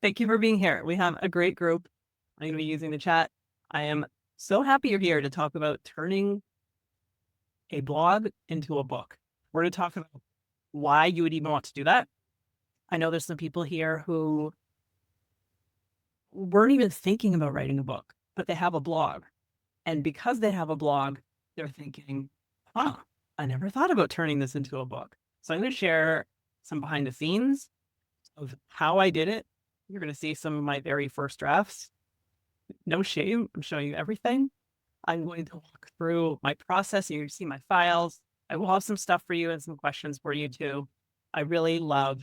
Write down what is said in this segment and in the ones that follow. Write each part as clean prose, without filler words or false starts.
Thank you for being here. We have a great group. I'm going to be using the chat. I am so happy you're here to talk about turning a blog into a book. We're going to talk about why you would even want to do that. I know there's some people here who weren't even thinking about writing a book, but they have a blog. And because they have a blog, they're thinking, huh, I never thought about turning this into a book. So I'm going to share some behind the scenes of how I did it. You're going to see some of my very first drafts. No shame. I'm showing you everything. I'm going to walk through my process. You're going to see my files. I will have some stuff for you and some questions for you too. I really love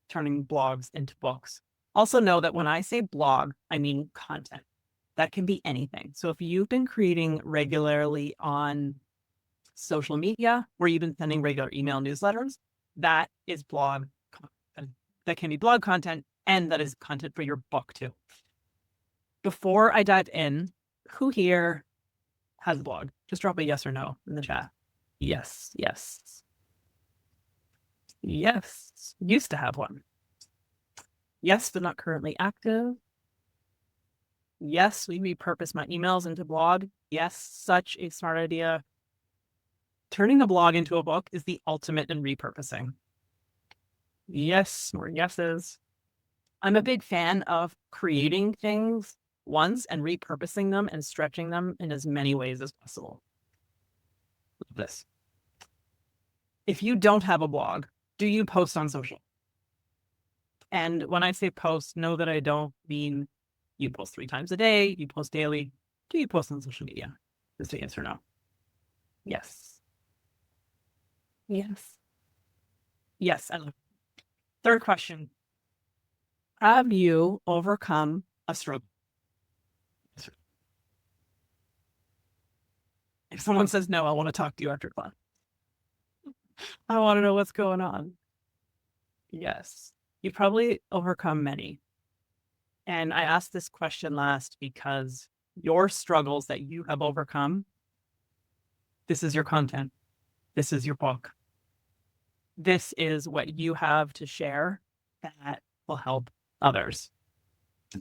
turning blogs into books. Also know that when I say blog, I mean content. That can be anything. So if you've been creating regularly on social media, or you've been sending regular email newsletters, that is blog content. That can be blog content, and that is content for your book too. Before I dive in, who here has a blog? Just drop a yes or no in the chat. Yes, yes. Yes, used to have one. Yes, but not currently active. Yes, we repurpose my emails into blog. Yes, such a smart idea. Turning a blog into a book is the ultimate in repurposing. Yes, more yeses. I'm a big fan of creating things once and repurposing them and stretching them in as many ways as possible. This. If you don't have a blog, do you post on social? And when I say post, know that I don't mean you post 3 times a day, you post daily. Do you post on social media? Just a yes or no. Yes. Yes. Yes. And third question. Have you overcome a struggle? If someone says no, I want to talk to you after class. I want to know what's going on. Yes. You probably overcome many. And I asked this question last because your struggles that you have overcome, this is your content. This is your book. This is what you have to share that will help others.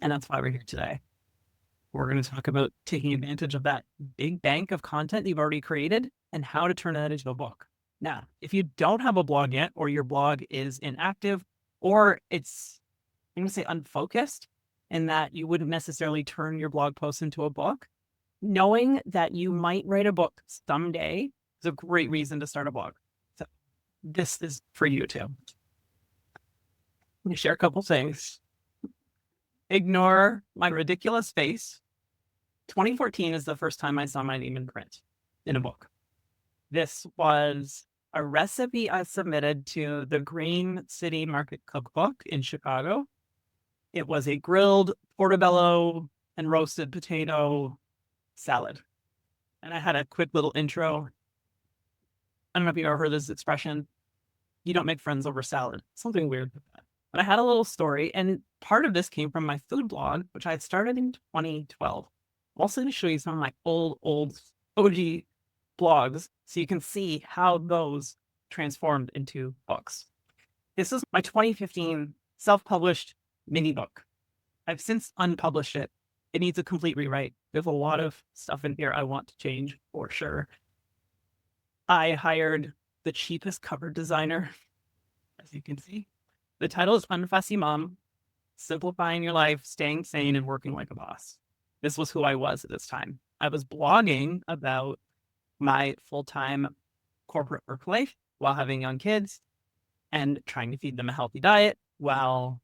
And that's why we're here today. We're going to talk about taking advantage of that big bank of content you've already created and how to turn that into a book. Now, if you don't have a blog yet, or your blog is inactive, or it's, I'm going to say unfocused, in that you wouldn't necessarily turn your blog post into a book, knowing that you might write a book someday is a great reason to start a blog. So this is for you too. Let me share a couple things. Ignore my ridiculous face. 2014 is the first time I saw my name in print in a book. This was a recipe I submitted to the Green City Market Cookbook in Chicago. It was a grilled portobello and roasted potato salad. And I had a quick little intro. I don't know if you've ever heard this expression. You don't make friends over salad. Something weird with that. But I had a little story, and part of this came from my food blog, which I had started in 2012. I'm also going to show you some of my old OG blogs so you can see how those transformed into books. This is my 2015 self-published mini book. I've since unpublished it. It needs a complete rewrite. There's a lot of stuff in here I want to change for sure. I hired the cheapest cover designer, as you can see. The title is Unfussy Mom, Simplifying Your Life, Staying Sane, and Working Like a Boss. This was who I was at this time. I was blogging about my full-time corporate work life while having young kids and trying to feed them a healthy diet while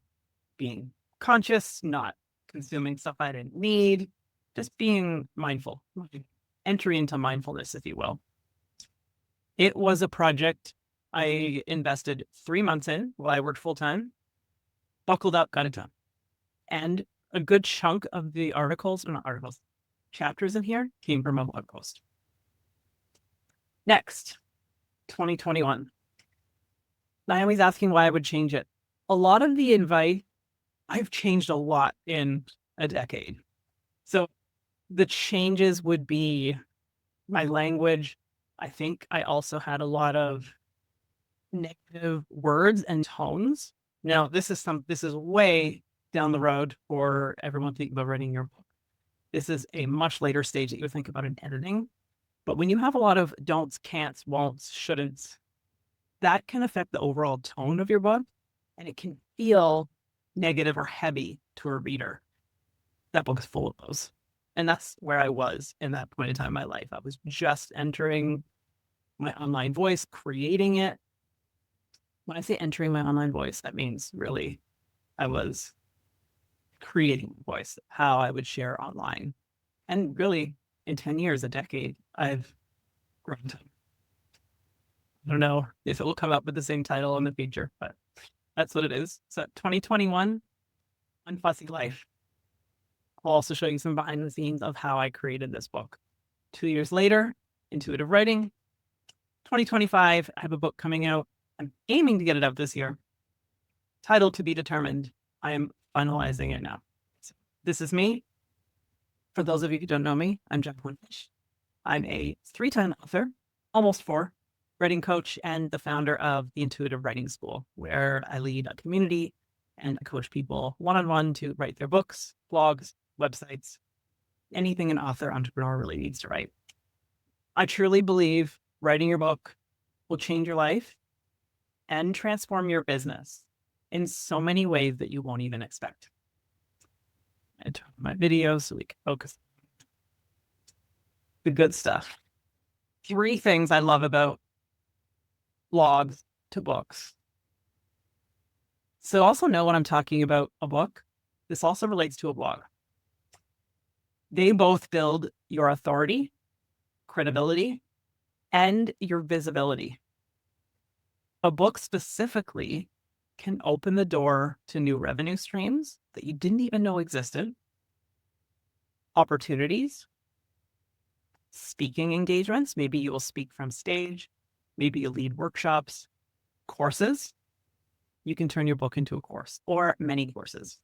being conscious, not consuming stuff I didn't need, just being mindful, entry into mindfulness, if you will. It was a project I invested 3 months in while I worked full-time, buckled up, got it done. And a good chunk of the chapters in here came from a blog post. Next, 2021. Naomi's asking why I would change it. A lot of the advice, I've changed a lot in a decade. So the changes would be my language. I think I also had a lot of negative words and tones. Now, this is way down the road for everyone thinking about writing your book. This is a much later stage that you would think about in editing. But when you have a lot of don'ts, can'ts, won'ts, shouldn'ts, that can affect the overall tone of your book, and it can feel negative or heavy to a reader. That book is full of those. And that's where I was in that point in time in my life. I was just entering my online voice, creating it. When I say entering my online voice, that means really I was creating a voice, how I would share online. And really, in 10 years, a decade, I've grown to. I don't know if it will come up with the same title in the future, but that's what it is. So 2021, Unfussy Life. I'll also show you some behind the scenes of how I created this book. 2 years later, intuitive writing. 2025, I have a book coming out. I'm aiming to get it out this year. Title to be determined. I am finalizing it now. So this is me. For those of you who don't know me, I'm Jacqueline Fisch. I'm a 3-time author, almost 4, writing coach, and the founder of the Intuitive Writing School, where I lead a community and I coach people one-on-one to write their books, blogs, websites, anything an author entrepreneur really needs to write. I truly believe writing your book will change your life and transform your business in so many ways that you won't even expect. I turn my videos so we can focus on the good stuff. 3 things I love about blogs to books. So also know when I'm talking about a book, this also relates to a blog. They both build your authority, credibility, and your visibility. A book specifically can open the door to new revenue streams that you didn't even know existed, opportunities, speaking engagements. Maybe you will speak from stage. Maybe you lead workshops, courses. You can turn your book into a course or many courses.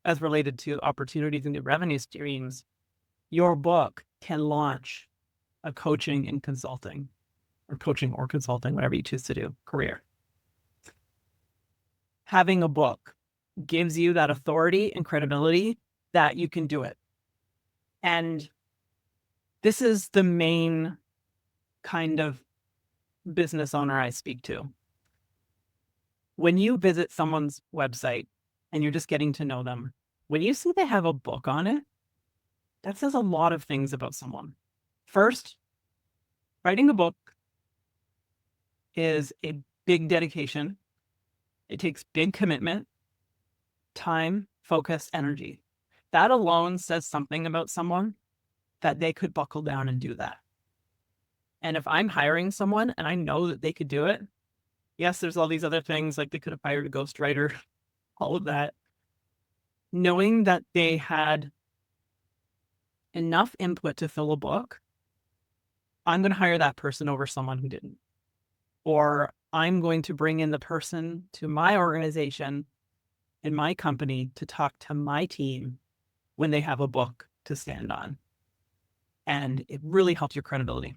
As related to opportunities and new revenue streams, your book can launch a coaching and consulting, whatever you choose to do, career. Having a book gives you that authority and credibility that you can do it. And this is the main kind of business owner I speak to. When you visit someone's website and you're just getting to know them, when you see they have a book on it, that says a lot of things about someone. First, writing a book is a big dedication. It takes big commitment, time, focus, energy. That alone says something about someone that they could buckle down and do that. And if I'm hiring someone and I know that they could do it, yes, there's all these other things, like they could have hired a ghostwriter, all of that. Knowing that they had enough input to fill a book, I'm going to hire that person over someone who didn't. Or I'm going to bring in the person to my organization in my company to talk to my team when they have a book to stand on. And it really helps your credibility.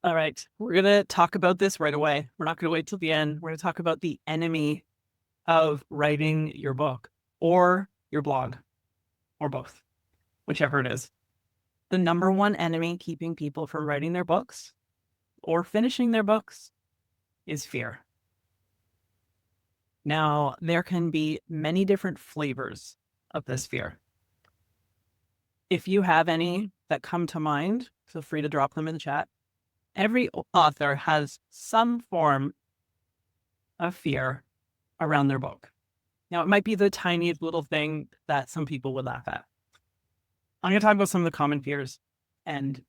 All right, we're going to talk about this right away. We're not going to wait till the end. We're going to talk about the enemy of writing your book or your blog or both, whichever it is. The number one enemy keeping people from writing their books or finishing their books is fear. Now, there can be many different flavors of this fear. If you have any that come to mind, feel free to drop them in the chat. Every author has some form of fear around their book. Now, it might be the tiniest little thing that some people would laugh at. I'm going to talk about some of the common fears and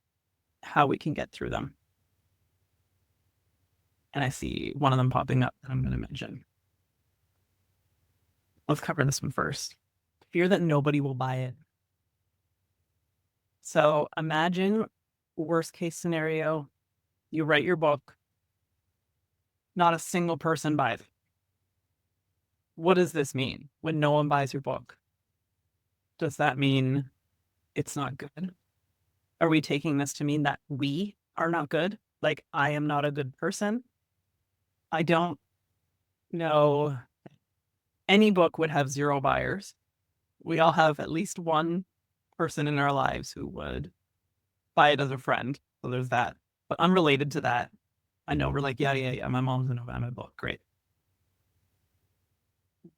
how we can get through them. And I see one of them popping up that I'm going to mention. Let's cover this one first. Fear that nobody will buy it. So imagine worst case scenario, you write your book, not a single person buys it. What does this mean when no one buys your book? Does that mean it's not good? Are we taking this to mean that we are not good? Like I am not a good person? I don't know Any book would have 0 buyers. We all have at least one person in our lives who would buy it as a friend. So there's that. But unrelated to that, I know we're like, yeah, my mom's going to buy my book. Great.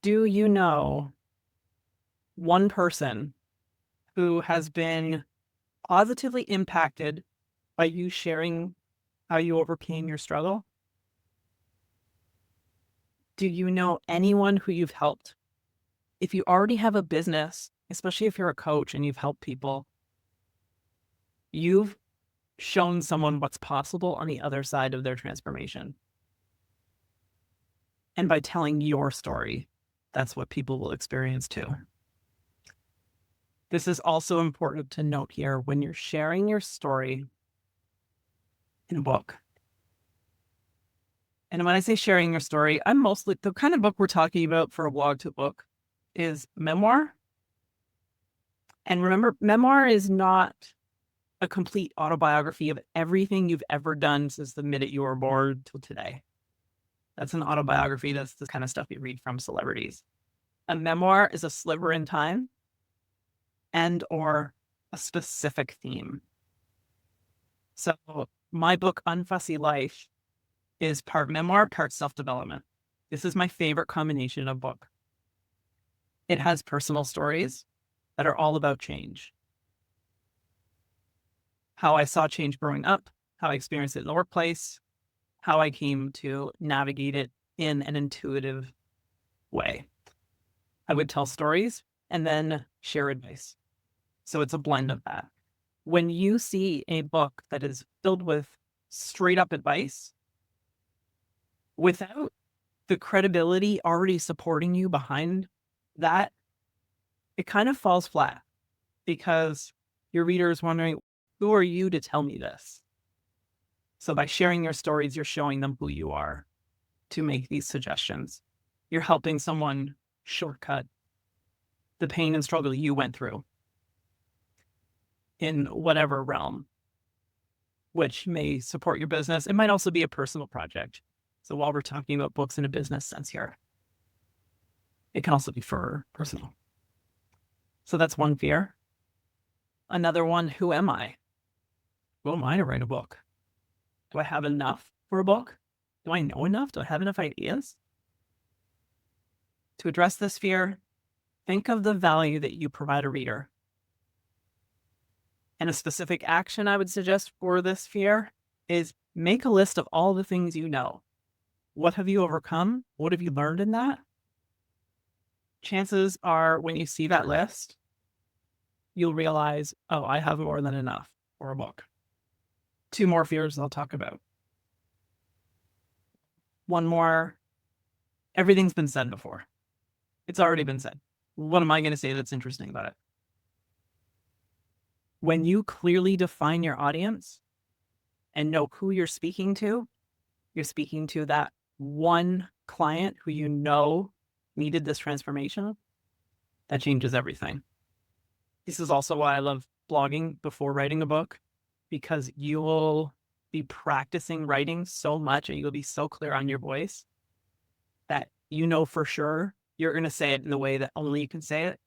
Do you know one person who has been positively impacted by you sharing how you overcame your struggle? Do you know anyone who you've helped? If you already have a business, especially if you're a coach and you've helped people, you've shown someone what's possible on the other side of their transformation. And by telling your story, that's what people will experience too. This is also important to note here when you're sharing your story in a book. And when I say sharing your story, I'm mostly, the kind of book we're talking about for a blog to book is memoir. And remember, memoir is not a complete autobiography of everything you've ever done since the minute you were born till today. That's an autobiography. That's the kind of stuff you read from celebrities. A memoir is a sliver in time and or a specific theme. So my book, Unfussy Life, is part memoir, part self-development. This is my favorite combination of book. It has personal stories that are all about change. How I saw change growing up, how I experienced it in the workplace, how I came to navigate it in an intuitive way. I would tell stories and then share advice. So it's a blend of that. When you see a book that is filled with straight up advice, without the credibility already supporting you behind that, it kind of falls flat because your reader is wondering, who are you to tell me this? So by sharing your stories, you're showing them who you are to make these suggestions. You're helping someone shortcut the pain and struggle you went through in whatever realm, which may support your business. It might also be a personal project. So while we're talking about books in a business sense here, it can also be for personal. So that's one fear. Another one, who am I? Who am I to write a book? Do I have enough for a book? Do I know enough? Do I have enough ideas? To address this fear, think of the value that you provide a reader. And a specific action I would suggest for this fear is make a list of all the things you know. What have you overcome? What have you learned in that? Chances are when you see that list, you'll realize, oh, I have more than enough for a book. 2 more fears I'll talk about. One more, everything's been said before. It's already been said. What am I going to say that's interesting about it? When you clearly define your audience and know who you're speaking to that one client who you know needed this transformation, that changes everything. This is also why I love blogging before writing a book, because you will be practicing writing so much and you'll be so clear on your voice that you know for sure you're going to say it in the way that only you can say it,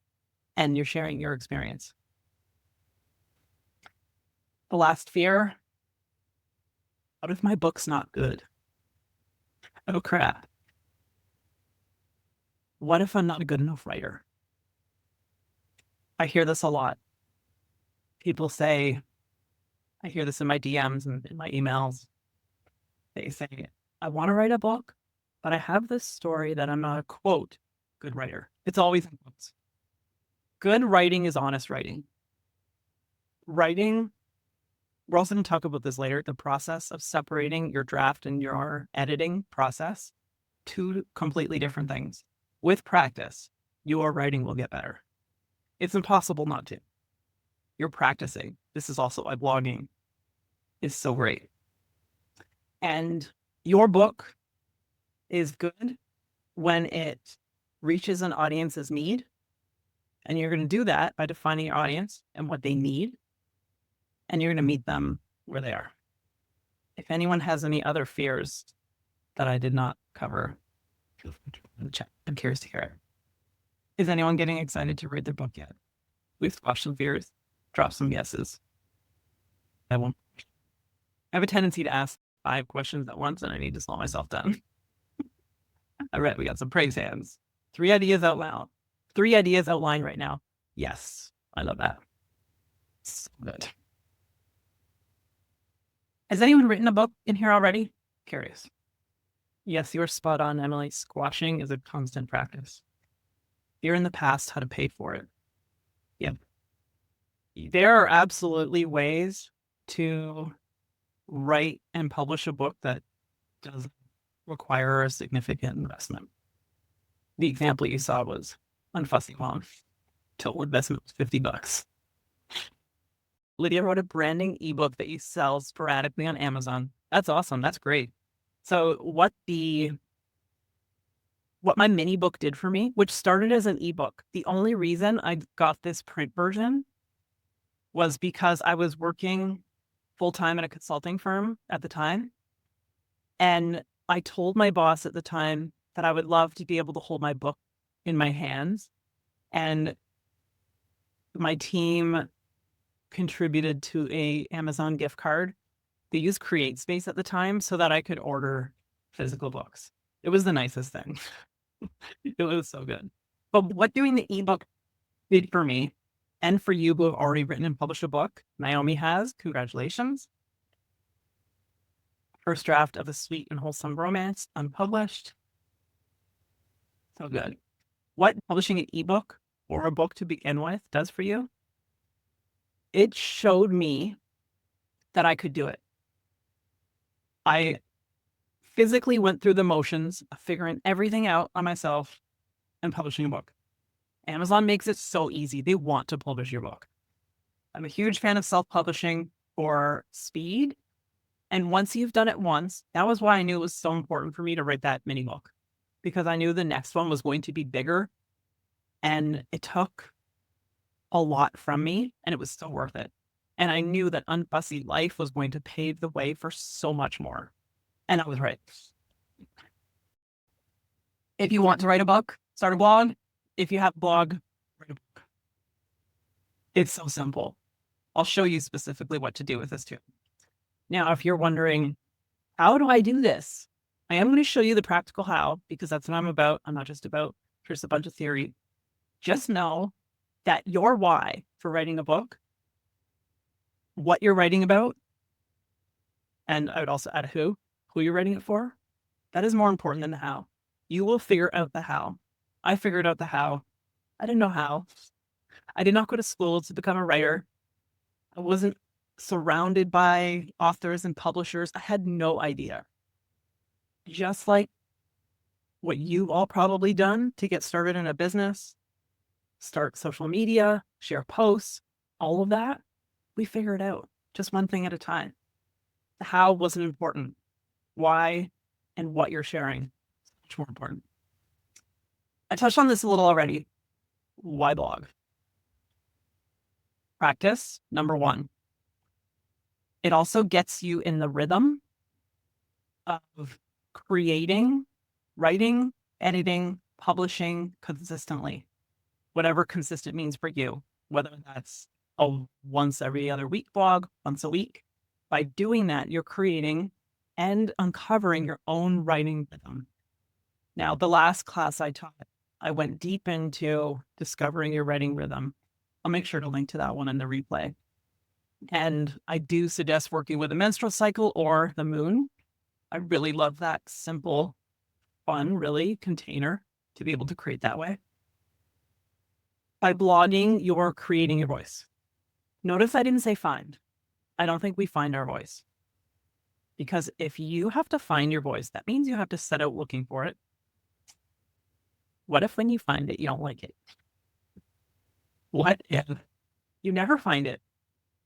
and you're sharing your experience. The last fear, what if my book's not good? Oh crap. What if I'm not a good enough writer? I hear this a lot. People say, I hear this in my DMs and in my emails. They say, I want to write a book, but I have this story that I'm not a, quote, good writer. It's always in quotes. Good writing is honest writing. Writing, we're also going to talk about this later, the process of separating your draft and your editing process, 2 completely different things. With practice, your writing will get better. It's impossible not to. You're practicing. This is also why blogging is so great. And your book is good when it reaches an audience's need. And you're going to do that by defining your audience and what they need. And you're going to meet them where they are. If anyone has any other fears that I did not cover, feel free to chat. I'm curious to hear it. Is anyone getting excited to read their book yet? We've squashed some fears, dropped some guesses. I won't. I have a tendency to ask 5 questions at once, and I need to slow myself down. All right, we got some praise hands. 3 ideas out loud. 3 ideas outlined right now. Yes, I love that. So good. Has anyone written a book in here already? Curious. Yes, you're spot on, Emily. Squashing is a constant practice. Fear in the past, how to pay for it. Yep. There are absolutely ways to write and publish a book that doesn't require a significant investment. The example you saw was Unfussy Life. Total investment was $50. Lydia wrote a branding ebook that you sell sporadically on Amazon. That's awesome. That's great. So what my mini book did for me, which started as an ebook, the only reason I got this print version was because I was working full-time at a consulting firm at the time. And I told my boss at the time that I would love to be able to hold my book in my hands. And my team contributed to a Amazon gift card. They used CreateSpace at the time so that I could order physical books. It was the nicest thing. It was so good. But what doing the ebook did for me, and for you who have already written and published a book, Naomi has, congratulations. First draft of a sweet and wholesome romance, unpublished. So good. What publishing an ebook or a book to begin with does for you, it showed me that I could do it. I physically went through the motions of figuring everything out on myself and publishing a book. Amazon makes it so easy. They want to publish your book. I'm a huge fan of self-publishing for speed. And once you've done it once, that was why I knew it was so important for me to write that mini book, because I knew the next one was going to be bigger, and it took a lot from me, and it was so worth it. And I knew that Unfussy Life was going to pave the way for so much more. And I was right. If you want to write a book, start a blog. If you have a blog, write a book. It's so simple. I'll show you specifically what to do with this too. Now, if you're wondering, how do I do this? I am going to show you the practical how, because that's what I'm about. I'm not just about here's a bunch of theory. Just know that your why for writing a book, what you're writing about, and I would also add who you're writing it for, that is more important than the how. You will figure out the how. I figured out the how. I didn't know how. I did not go to school to become a writer. I wasn't surrounded by authors and publishers. I had no idea. Just like what you've all probably done to get started in a business, start social media, share posts, all of that, we figure it out just one thing at a time. The how wasn't important. Why and what you're sharing is much more important. I touched on this a little already. Why blog? Practice, number 1. It also gets you in the rhythm of creating, writing, editing, publishing consistently. Whatever consistent means for you, whether that's a once every other week blog, once a week. By doing that, you're creating and uncovering your own writing rhythm. Now, the last class I taught, I went deep into discovering your writing rhythm. I'll make sure to link to that one in the replay. And I do suggest working with a menstrual cycle or the moon. I really love that simple, fun, really container to be able to create that way. By blogging, you're creating your voice. Notice I didn't say find. I don't think we find our voice. Because if you have to find your voice, that means you have to set out looking for it. What if when you find it, you don't like it? What if you never find it?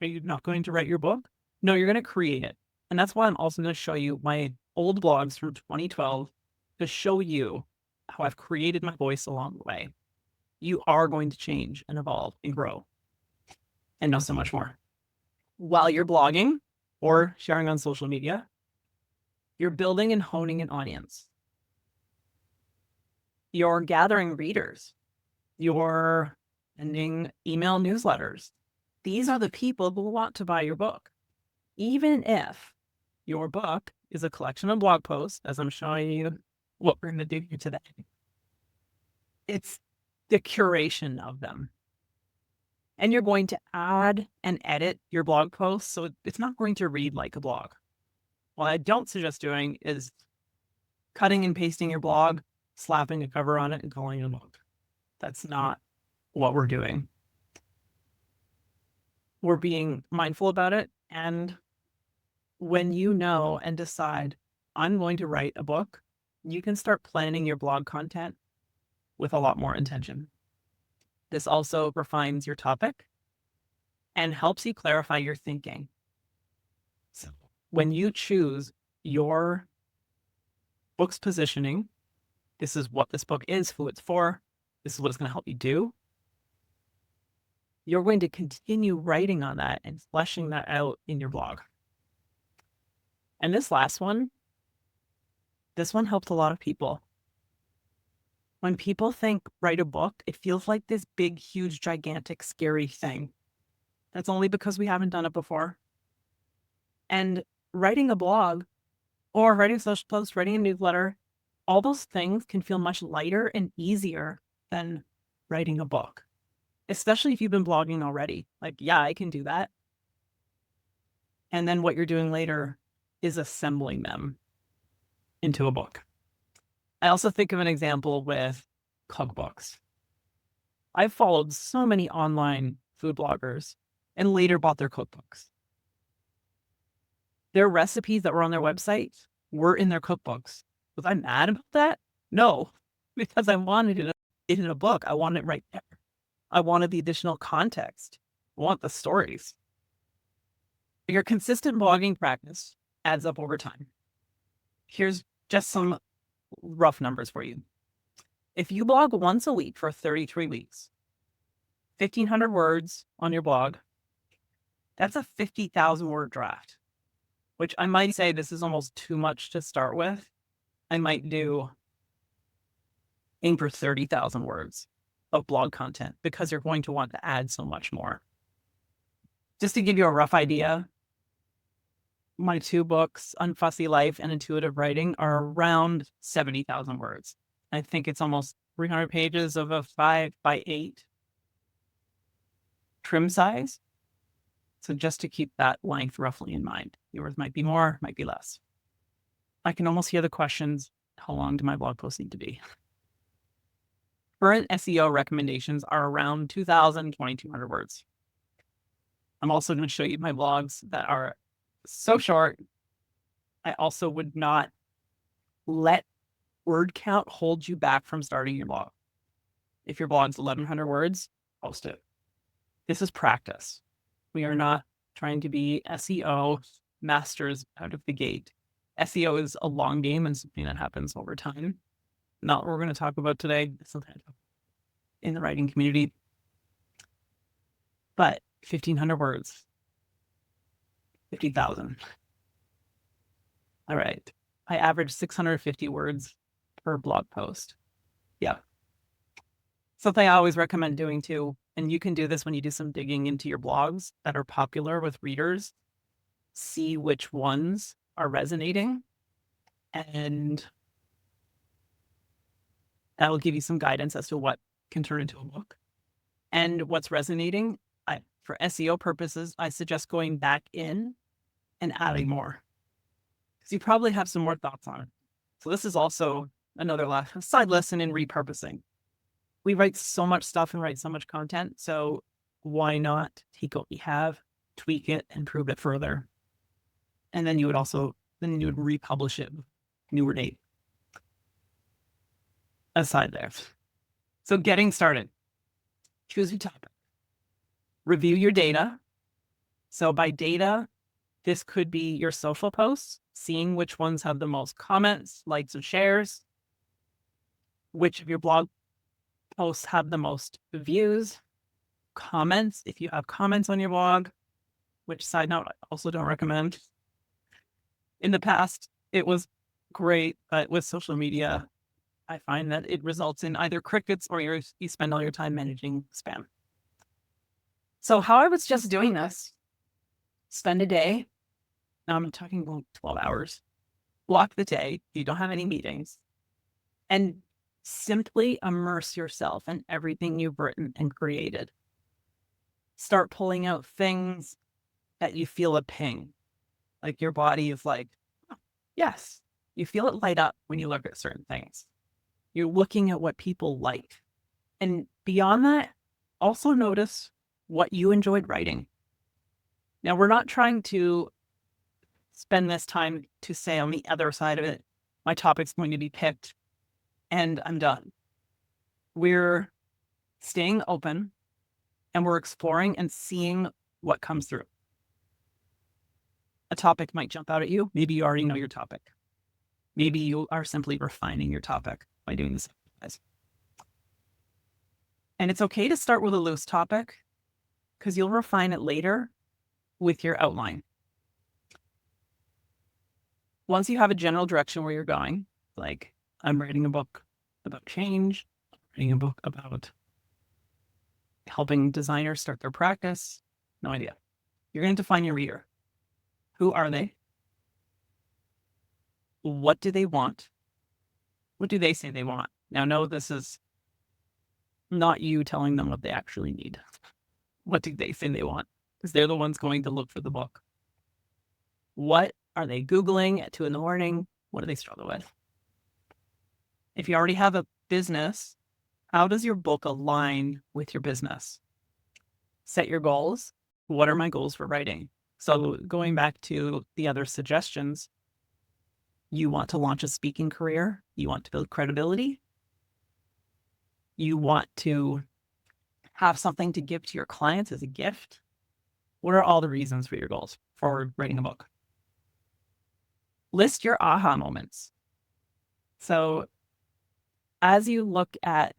Are you not going to write your book? No, you're going to create it. And that's why I'm also going to show you my old blogs from 2012 to show you how I've created my voice along the way. You are going to change and evolve and grow and know so much more. While you're blogging or sharing on social media, you're building and honing an audience. You're gathering readers. You're sending email newsletters. These are the people who want to buy your book. Even if your book is a collection of blog posts, as I'm showing you what we're going to do here today, it's the curation of them. And you're going to add and edit your blog posts, so it's not going to read like a blog. What I don't suggest doing is cutting and pasting your blog, slapping a cover on it, and calling it a blog. That's not what we're doing. We're being mindful about it. And when you know and decide, I'm going to write a book, you can start planning your blog content with a lot more intention. This also refines your topic and helps you clarify your thinking. So when you choose your book's positioning, this is what this book is, who it's for, this is what it's going to help you do, you're going to continue writing on that and fleshing that out in your blog. And this last one, this one helped a lot of people. When people think write a book, it feels like this big, huge, gigantic, scary thing. That's only because we haven't done it before. And writing a blog or writing a social post, writing a newsletter, all those things can feel much lighter and easier than writing a book, especially if you've been blogging already. Like, yeah, I can do that. And then what you're doing later is assembling them into a book. I also think of an example with cookbooks. I've followed so many online food bloggers and later bought their cookbooks. Their recipes that were on their website were in their cookbooks. Was I mad about that? No, because I wanted it in a book. I wanted it right there. I wanted the additional context. I want the stories. Your consistent blogging practice adds up over time. Here's just some rough numbers for you. If you blog once a week for 33 weeks, 1,500 words on your blog, that's a 50,000 word draft, which I might say this is almost too much to start with. I might aim for 30,000 words of blog content because you're going to want to add so much more. Just to give you a rough idea, my two books, Unfussy Life and Intuitive Writing, are around 70,000 words. I think it's almost 300 pages of a 5x8 trim size. So just to keep that length roughly in mind. Yours might be more, might be less. I can almost hear the questions, how long do my blog posts need to be? Current SEO recommendations are around 2,000, 2,200 words. I'm also going to show you my blogs that are so short. I also would not let word count hold you back from starting your blog. If your blog's 1,100 words, post it. This is practice. We are not trying to be SEO masters out of the gate. SEO is a long game and something that happens over time. Not what we're going to talk about today. It's something in the writing community. But 1,500 words, 50,000. All right. I average 650 words per blog post. Yeah. Something I always recommend doing too, and you can do this when you do some digging into your blogs that are popular with readers, see which ones are resonating, and that'll give you some guidance as to what can turn into a book. And what's resonating, for SEO purposes, I suggest going back in and adding more, because you probably have some more thoughts on it. So this is also another side lesson in repurposing. We write so much stuff and write so much content, so why not take what we have, tweak it, and improve it further? And then you would republish it with newer date. Aside there. So getting started. Choose your topic. Review your data. So by data, this could be your social posts, seeing which ones have the most comments, likes, and shares. Which of your blog posts have the most views, comments, if you have comments on your blog, which, side note, I also don't recommend. In the past, it was great, but with social media, I find that it results in either crickets or you spend all your time managing spam. So how I was just doing this, spend a day. Now I'm talking about 12 hours. Block the day. You don't have any meetings. And simply immerse yourself in everything you've written and created. Start pulling out things that you feel a ping. Like your body is like, oh, yes. You feel it light up when you look at certain things. You're looking at what people like. And beyond that, also notice what you enjoyed writing. Now, we're not trying to spend this time to say on the other side of it, my topic's going to be picked and I'm done. We're staying open and we're exploring and seeing what comes through. A topic might jump out at you. Maybe you already know your topic. Maybe you are simply refining your topic by doing this exercise. And it's okay to start with a loose topic because you'll refine it later with your outline. Once you have a general direction where you're going, like I'm writing a book about change, I'm writing a book about helping designers start their practice, no idea. You're going to define your reader. Who are they? What do they want? What do they say they want? Now, no, this is not you telling them what they actually need. What do they say they want? Because they're the ones going to look for the book. What are they Googling at 2 a.m? What do they struggle with? If you already have a business, how does your book align with your business? Set your goals. What are my goals for writing? So going back to the other suggestions, you want to launch a speaking career. You want to build credibility. You want to have something to give to your clients as a gift. What are all the reasons for your goals for writing a book? List your aha moments. So as you look at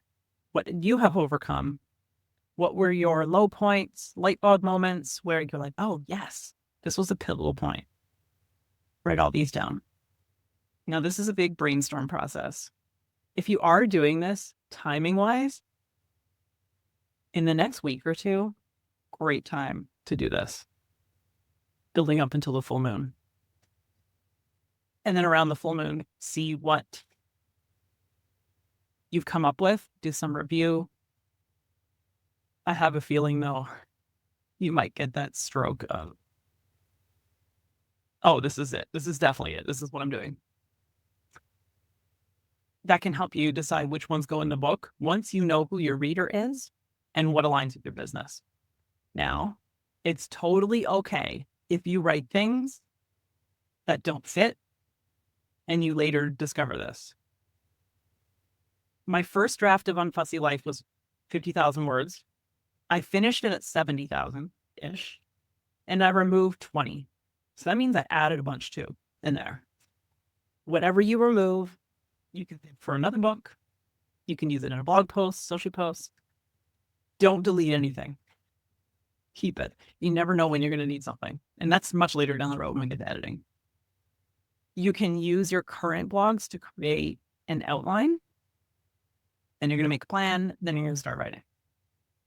what you have overcome, what were your low points, light bulb moments where you're like, oh, yes, this was a pivotal point. Write all these down. Now, this is a big brainstorm process. If you are doing this timing-wise, in the next week or two, great time to do this. Building up until the full moon. And then around the full moon, see what you've come up with, do some review. I have a feeling, though, you might get that stroke of, oh, this is it. This is definitely it. This is what I'm doing. That can help you decide which ones go in the book once you know who your reader is and what aligns with your business. Now, it's totally okay if you write things that don't fit and you later discover this. My first draft of Unfussy Life was 50,000 words. I finished it at 70,000-ish, and I removed 20. So that means I added a bunch too in there. Whatever you remove, you can for another book. You can use it in a blog post, social post. Don't delete anything. Keep it. You never know when you're going to need something. And that's much later down the road when we get to editing. You can use your current blogs to create an outline. Then you're going to make a plan. Then you're going to start writing.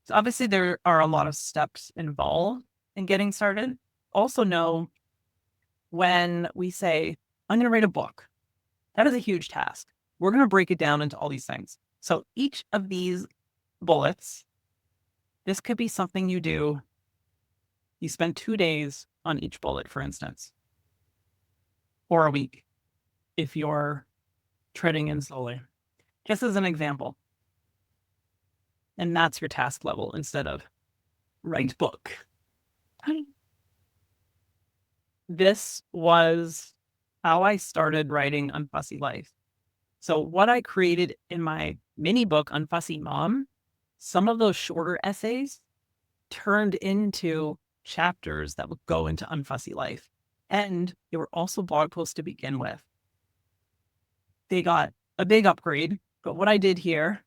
So obviously there are a lot of steps involved in getting started. Also know when we say, I'm going to write a book, that is a huge task. We're going to break it down into all these things. So each of these bullets, this could be something you do. You spend 2 days on each bullet, for instance, or a week if you're treading in slowly. Just as an example. And that's your task level instead of write book. This was how I started writing Unfussy Life. So what I created in my mini book, Unfussy Mom, some of those shorter essays turned into chapters that would go into Unfussy Life. And they were also blog posts to begin with. They got a big upgrade, but what I did here,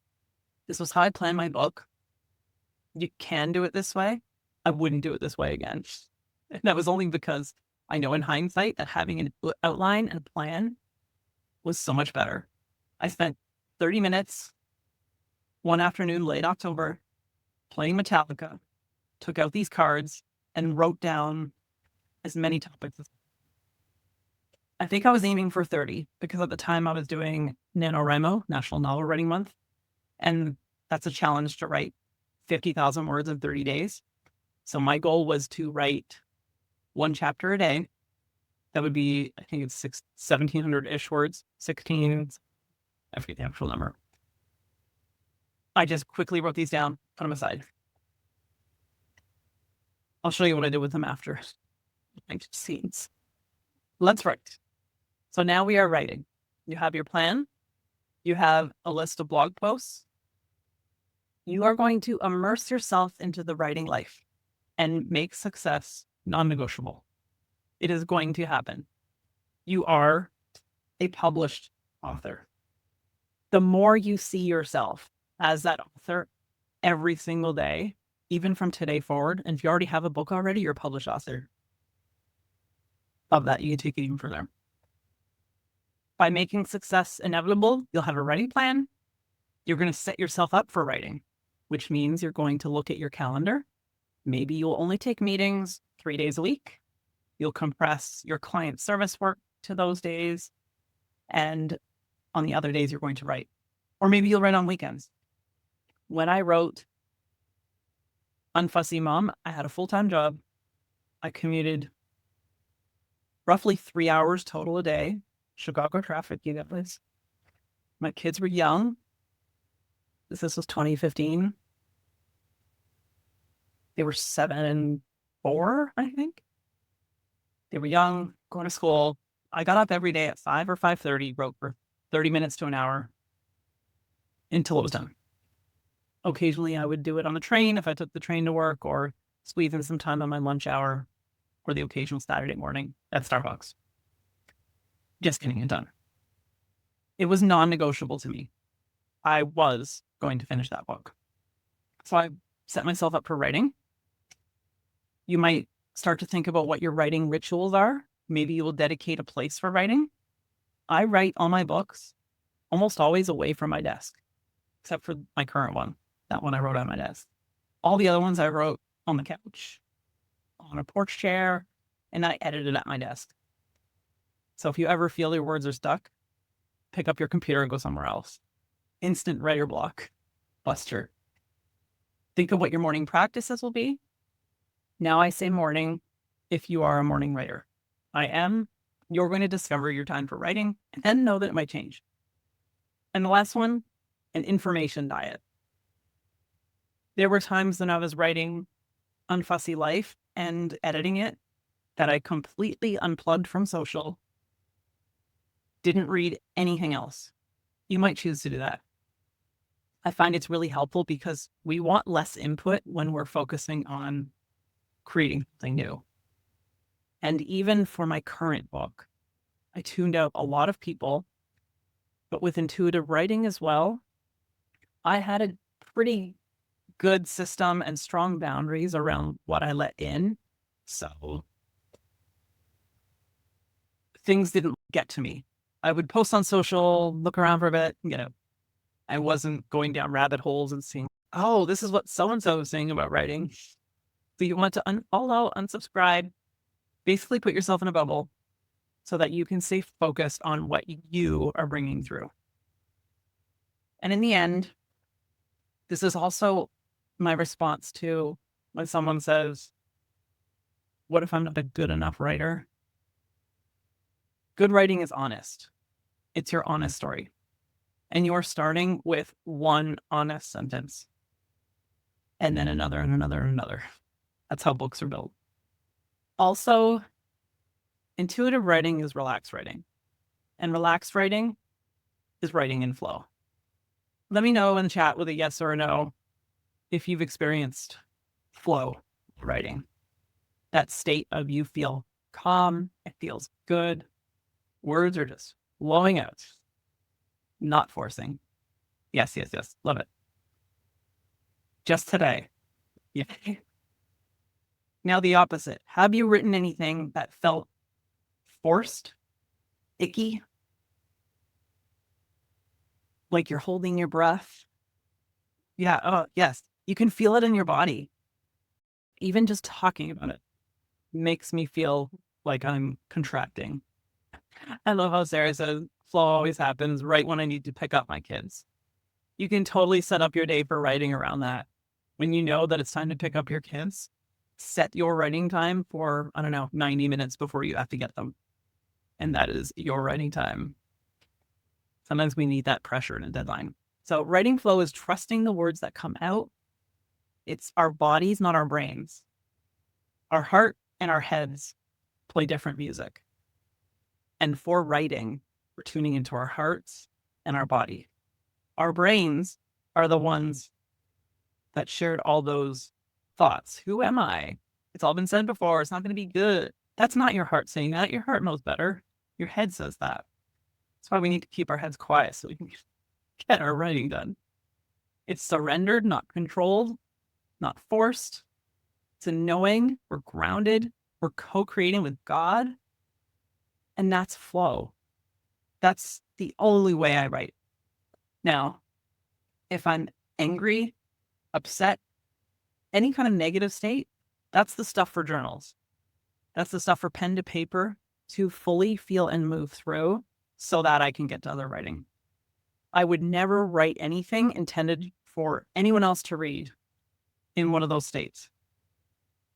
this was how I planned my book. You can do it this way. I wouldn't do it this way again. And that was only because I know in hindsight that having an outline and a plan was so much better. I spent 30 minutes one afternoon, late October, playing Metallica, took out these cards and wrote down as many topics as I think I was aiming for 30 because at the time I was doing NaNoWriMo, National Novel Writing Month. And that's a challenge to write 50,000 words in 30 days. So my goal was to write one chapter a day. That would be, I think it's 1,700-ish words, 16, I forget the actual number. I just quickly wrote these down, put them aside. I'll show you what I did with them after. Scenes. Let's write. So now we are writing. You have your plan. You have a list of blog posts. You are going to immerse yourself into the writing life and make success non-negotiable. It is going to happen. You are a published author. The more you see yourself as that author every single day, even from today forward, and if you already have a book already, you're a published author. Love that. You can take it even further. By making success inevitable, you'll have a writing plan. You're going to set yourself up for writing, which means you're going to look at your calendar. Maybe you'll only take meetings 3 days a week. You'll compress your client service work to those days. And on the other days, you're going to write. Or maybe you'll write on weekends. When I wrote Unfussy Mom, I had a full-time job. I commuted roughly 3 hours total a day. Chicago traffic, you guys. My kids were young. This was 2015. They were 7 and 4, I think. They were young, going to school. I got up every day at 5 or 5:30, wrote for 30 minutes to an hour until it was done. Occasionally, I would do it on the train if I took the train to work, or squeeze in some time on my lunch hour, or the occasional Saturday morning at Starbucks. Just getting it done. It was non-negotiable to me. I was going to finish that book. So I set myself up for writing. You might start to think about what your writing rituals are. Maybe you will dedicate a place for writing. I write all my books almost always away from my desk, except for my current one. That one I wrote on my desk. All the other ones I wrote on the couch, on a porch chair, and I edited at my desk. So if you ever feel your words are stuck, pick up your computer and go somewhere else. Instant writer block. Buster. Think of what your morning practices will be. Now I say morning if you are a morning writer. I am. You're going to discover your time for writing and then know that it might change. And the last one, an information diet. There were times when I was writing Unfussy Life and editing it that I completely unplugged from social, didn't read anything else. You might choose to do that. I find it's really helpful because we want less input when we're focusing on creating something new. And even for my current book, I tuned out a lot of people, but with intuitive writing as well, I had a pretty good system and strong boundaries around what I let in. So things didn't get to me. I would post on social, look around for a bit, I wasn't going down rabbit holes and seeing, oh, this is what so-and-so is saying about writing. So you want to unfollow, unsubscribe, basically put yourself in a bubble so that you can stay focused on what you are bringing through. And in the end, this is also my response to when someone says, what if I'm not a good enough writer? Good writing is honest. It's your honest story. And you're starting with one honest sentence. And then another and another and another. That's how books are built. Also, intuitive writing is relaxed writing. And relaxed writing is writing in flow. Let me know in the chat with a yes or a no if you've experienced flow writing. That state of you feel calm, it feels good. Words are just flowing out. Not forcing. Yes. Love it. Just today. Yeah. Now the opposite. Have you written anything that felt forced, icky, like you're holding your breath. Yeah. Oh, yes. You can feel it in your body. Even just talking about it makes me feel like I'm contracting. I love how Sarah says flow always happens right when I need to pick up my kids. You can totally set up your day for writing around that. When you know that it's time to pick up your kids, set your writing time for, I don't know, 90 minutes before you have to get them. And that is your writing time. Sometimes we need that pressure and a deadline. So writing flow is trusting the words that come out. It's our bodies, not our brains. Our heart and our heads play different music. And for writing, we're tuning into our hearts and our body. Our brains are the ones that shared all those thoughts. Who am I? It's all been said before. It's not going to be good. That's not your heart saying that. Your heart knows better. Your head says that. That's why we need to keep our heads quiet so we can get our writing done. It's surrendered, not controlled, not forced. It's a knowing. We're grounded. We're co-creating with God. And that's flow. That's the only way I write. Now, if I'm angry, upset, any kind of negative state, that's the stuff for journals. That's the stuff for pen to paper to fully feel and move through so that I can get to other writing. I would never write anything intended for anyone else to read in one of those states.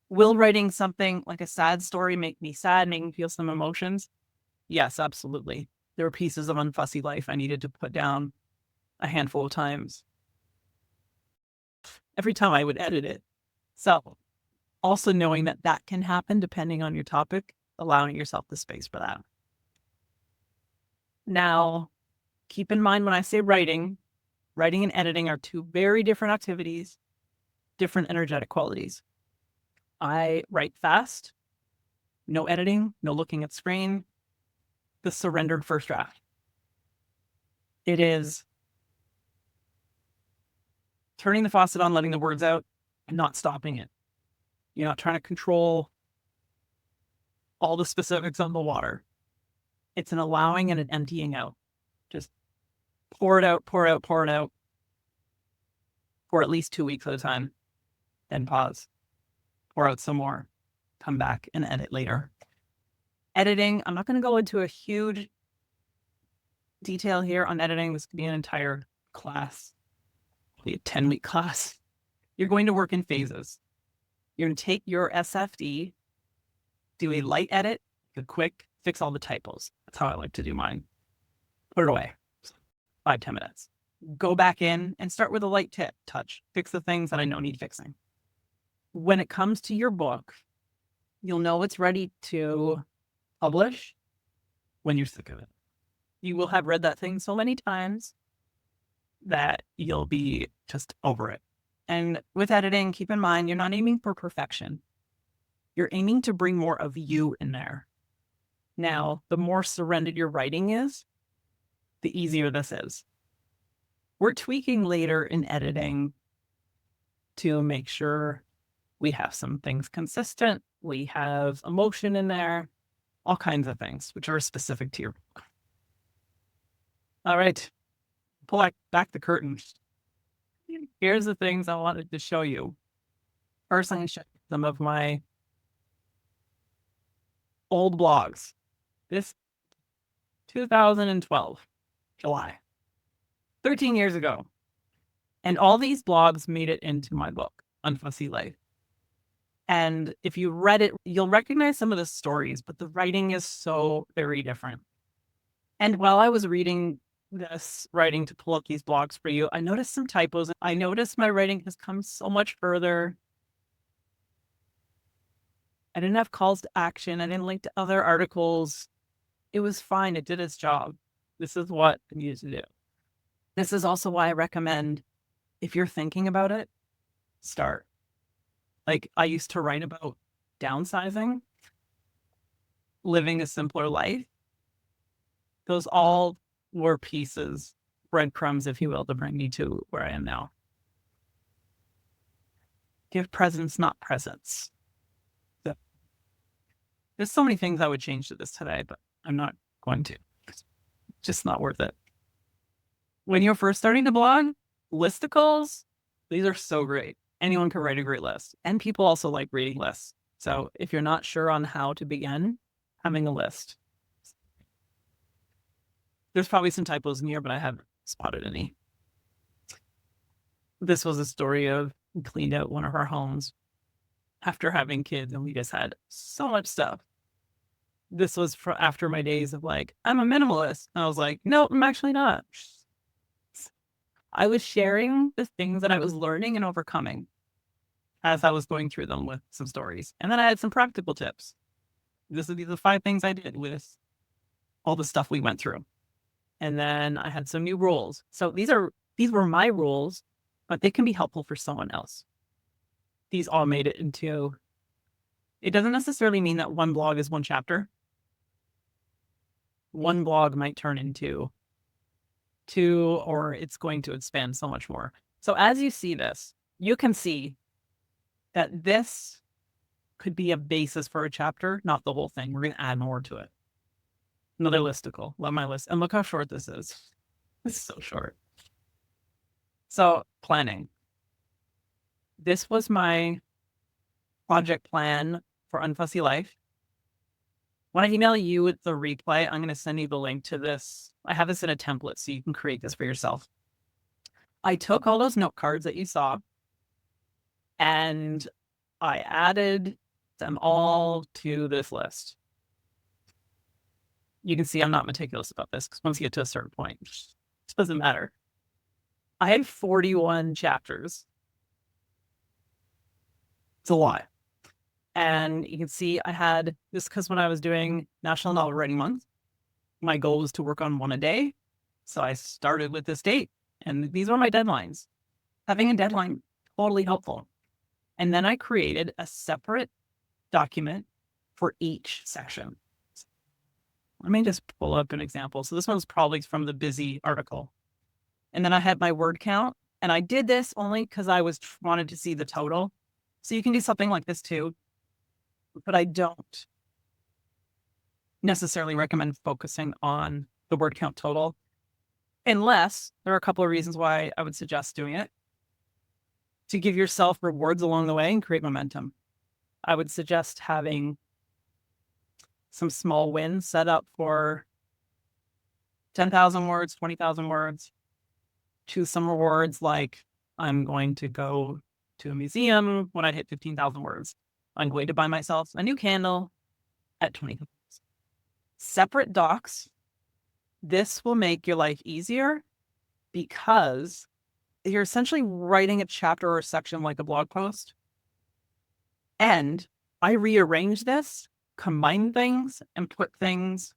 Will writing something like a sad story make me sad, make me feel some emotions? Yes, absolutely. There were pieces of Unfussy Life I needed to put down a handful of times. Every time I would edit it. So also knowing that that can happen depending on your topic, allowing yourself the space for that. Now, keep in mind when I say writing and editing are two very different activities, different energetic qualities. I write fast, no editing, no looking at screen, the surrendered first draft. It is turning the faucet on, letting the words out, and not stopping it. You're not trying to control all the specifics on the water. It's an allowing and an emptying out. Just pour it out, pour it out, pour it out for at least 2 weeks at a time. Then pause, pour out some more, come back and edit later. Editing, I'm not going to go into a huge detail here on editing. This could be an entire class, probably a 10-week class. You're going to work in phases. You're going to take your SFD, do a light edit, a quick, fix all the typos. That's how I like to do mine. Put it away. 5-10 minutes. Go back in and start with a light touch. Fix the things that I know need fixing. When it comes to your book, you'll know it's ready to publish when you're sick of it. You will have read that thing so many times that you'll be just over it. And with editing, keep in mind, you're not aiming for perfection. You're aiming to bring more of you in there. Now, the more surrendered your writing is, the easier this is. We're tweaking later in editing to make sure we have some things consistent. We have emotion in there, all kinds of things, which are specific to your book. All right, pull back the curtains. Here's the things I wanted to show you. First, I'm going to show you some of my old blogs. This 2012, July, 13 years ago. And all these blogs made it into my book, Unfussy Life. And if you read it, you'll recognize some of the stories, but the writing is so very different. And while I was reading this writing to pull up these blogs for you, I noticed some typos. I noticed my writing has come so much further. I didn't have calls to action. I didn't link to other articles. It was fine. It did its job. This is what I needed to do. This is also why I recommend, if you're thinking about it, start. Like I used to write about downsizing, living a simpler life. Those all were pieces, breadcrumbs, if you will, to bring me to where I am now. Give presents, not presents. So, there's so many things I would change to this today, but I'm not going to. It's just not worth it. When you're first starting to blog, listicles, these are so great. Anyone can write a great list. And people also like reading lists. So if you're not sure on how to begin, having a list. There's probably some typos in here, but I haven't spotted any. This was a story of we cleaned out one of our homes after having kids, and we just had so much stuff. This was after my days of like, I'm a minimalist. And I was like, no, I'm actually not. I was sharing the things that I was learning and overcoming as I was going through them with some stories. And then I had some practical tips. These are the 5 things I did with all the stuff we went through. And then I had some new rules. So these were my rules, but they can be helpful for someone else. These all made it into, it doesn't necessarily mean that one blog is one chapter. One blog might turn into 2, or it's going to expand so much more. So as you see this, you can see that this could be a basis for a chapter, not the whole thing. We're going to add more to it. Another listicle. Love my list. And look how short this is. It's so short. So planning. This was my project plan for Unfussy Life. When I email you with the replay, I'm going to send you the link to this. I have this in a template so you can create this for yourself. I took all those note cards that you saw and I added them all to this list. You can see I'm not meticulous about this because once you get to a certain point, it doesn't matter. I had 41 chapters. It's a lot. And you can see I had this because when I was doing National Novel Writing Month, my goal was to work on 1 a day. So I started with this date and these were my deadlines. Having a deadline, totally helpful. And then I created a separate document for each section. Let me just pull up an example. So this one's probably from the Busy article. And then I had my word count. And I did this only because I wanted to see the total. So you can do something like this too. But I don't necessarily recommend focusing on the word count total. Unless there are a couple of reasons why I would suggest doing it. To give yourself rewards along the way and create momentum. I would suggest having some small wins set up for 10,000 words, 20,000 words. Choose some rewards like I'm going to go to a museum when I hit 15,000 words. I'm going to buy myself a new candle at 20,000 words. Separate docs. This will make your life easier because you're essentially writing a chapter or a section like a blog post. And I rearrange this, combine things, and put things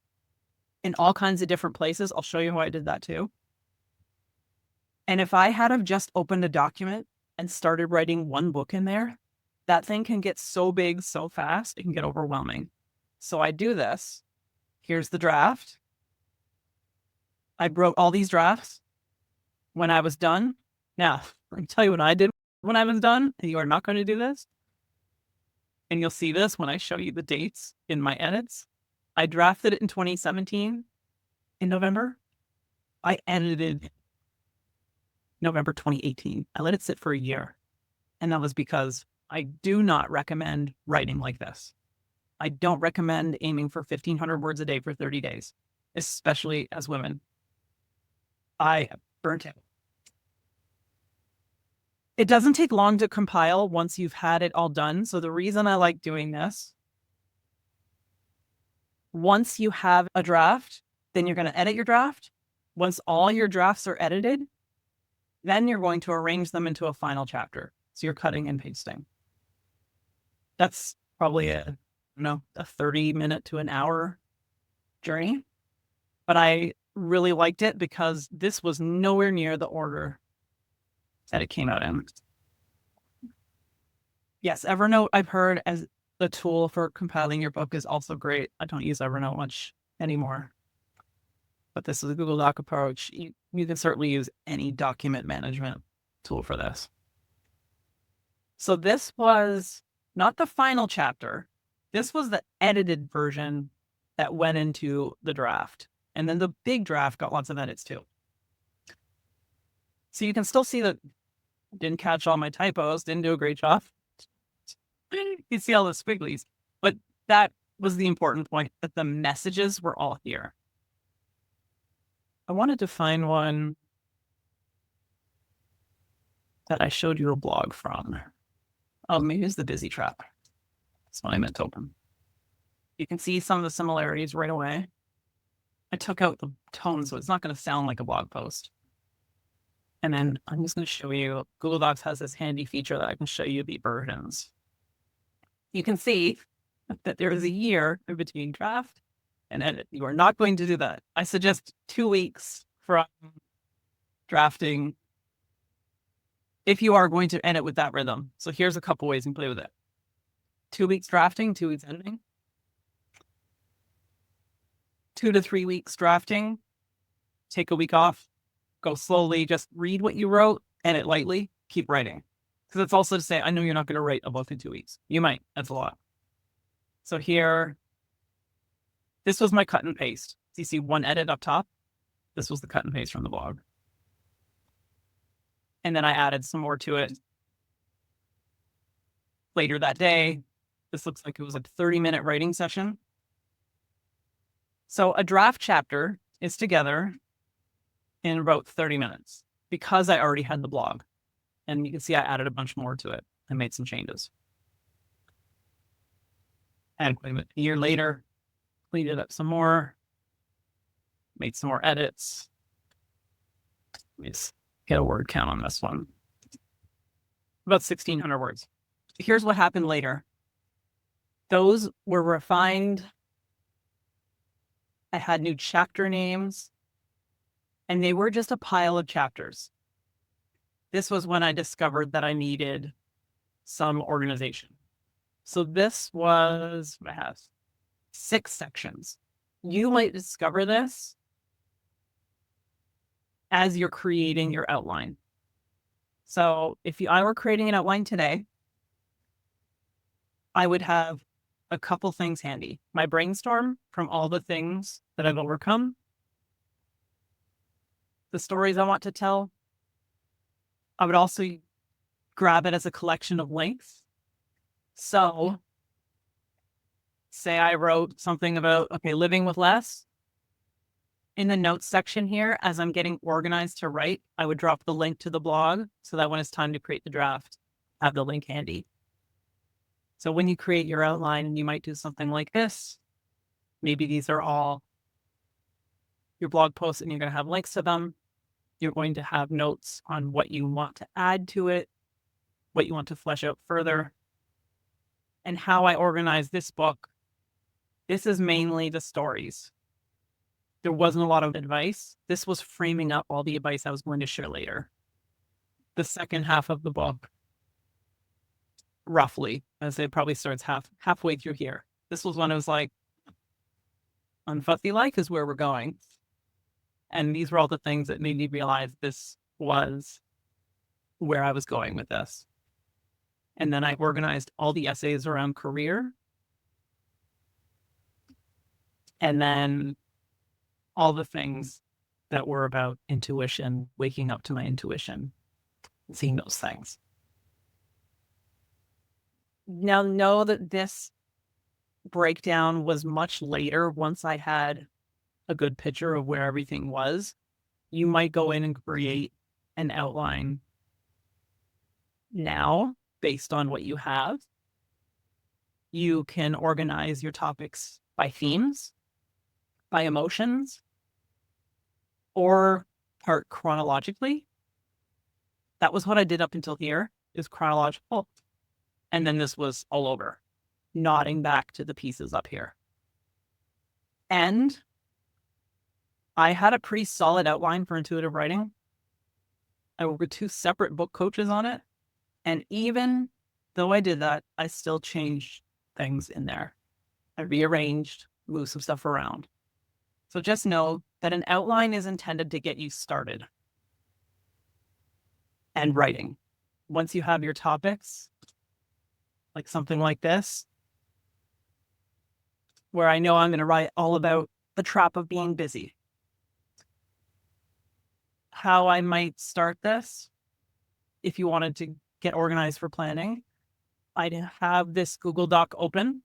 in all kinds of different places. I'll show you how I did that too. And if I had have just opened a document and started writing one book in there, that thing can get so big so fast, it can get overwhelming. So I do this. Here's the draft. I wrote all these drafts when I was done. Now, let me tell you what I did when I was done, and you are not going to do this. And you'll see this when I show you the dates in my edits. I drafted it in 2017 in November. I edited November 2018. I let it sit for a year. And that was because I do not recommend writing like this. I don't recommend aiming for 1,500 words a day for 30 days, especially as women. I have burnt out. It doesn't take long to compile once you've had it all done. So the reason I like doing this, once you have a draft, then you're going to edit your draft. Once all your drafts are edited, then you're going to arrange them into a final chapter. So you're cutting and pasting. That's probably a 30-minute to an hour journey. But I really liked it because this was nowhere near the order that it came out in. Yes, Evernote I've heard as the tool for compiling your book is also great. I don't use Evernote much anymore. But this is a Google Doc approach. You can certainly use any document management tool for this. So this was not the final chapter. This was the edited version that went into the draft. And then the big draft got lots of edits too. So you can still see that didn't catch all my typos, didn't do a great job. You see all the squigglies, but that was the important point, that the messages were all here. I wanted to find one that I showed you a blog from. Oh, maybe it's the Busy Trap. That's what I meant to open. You can see some of the similarities right away. I took out the tone, so it's not going to sound like a blog post. And then I'm just going to show you, Google Docs has this handy feature that I can show you the versions. You can see that there is a year in between draft and edit. You are not going to do that. I suggest 2 weeks from drafting if you are going to edit with that rhythm. So here's a couple ways you can play with it. 2 weeks drafting, 2 weeks editing. 2 to 3 weeks drafting, take a week off, go slowly, just read what you wrote, edit lightly, keep writing. Because it's also to say, I know you're not going to write a book in 2 weeks. You might, that's a lot. So here, this was my cut and paste. So you see one edit up top. This was the cut and paste from the blog. And then I added some more to it later that day. This looks like it was a 30-minute writing session. So a draft chapter is together in about 30 minutes because I already had the blog. And you can see I added a bunch more to it and made some changes. And a year later, cleaned it up some more, made some more edits. Let me just get a word count on this one. About 1,600 words. Here's what happened later. Those were refined. I had new chapter names, and they were just a pile of chapters. This was when I discovered that I needed some organization. So this was, I have 6 sections. You might discover this as you're creating your outline. So if I were creating an outline today, I would have a couple things handy. My brainstorm from all the things that I've overcome, the stories I want to tell. I would also grab it as a collection of links. So say I wrote something about, living with less. In the notes section here, as I'm getting organized to write, I would drop the link to the blog so that when it's time to create the draft, I have the link handy. So when you create your outline, you might do something like this. Maybe these are all your blog posts and you're going to have links to them. You're going to have notes on what you want to add to it, what you want to flesh out further, and how I organize this book. This is mainly the stories. There wasn't a lot of advice. This was framing up all the advice I was going to share later. The second half of the book, roughly, as it probably starts halfway through here. This was when it was like, Unfussy Life is where we're going. And these were all the things that made me realize this was where I was going with this. And then I organized all the essays around career. And then all the things that were about intuition, waking up to my intuition, seeing those things. Now, know that this breakdown was much later. Once I had a good picture of where everything was, you might go in and create an outline now based on what you have. You can organize your topics by themes, by emotions, or part chronologically. That was what I did up until here, is chronological. And then this was all over, nodding back to the pieces up here. And I had a pretty solid outline for intuitive writing. I worked with 2 separate book coaches on it. And even though I did that, I still changed things in there. I rearranged, moved some stuff around. So just know that an outline is intended to get you started and writing. Once you have your topics, like something like this, where I know I'm going to write all about the trap of being busy. how I might start this, if you wanted to get organized for planning, I'd have this Google Doc open.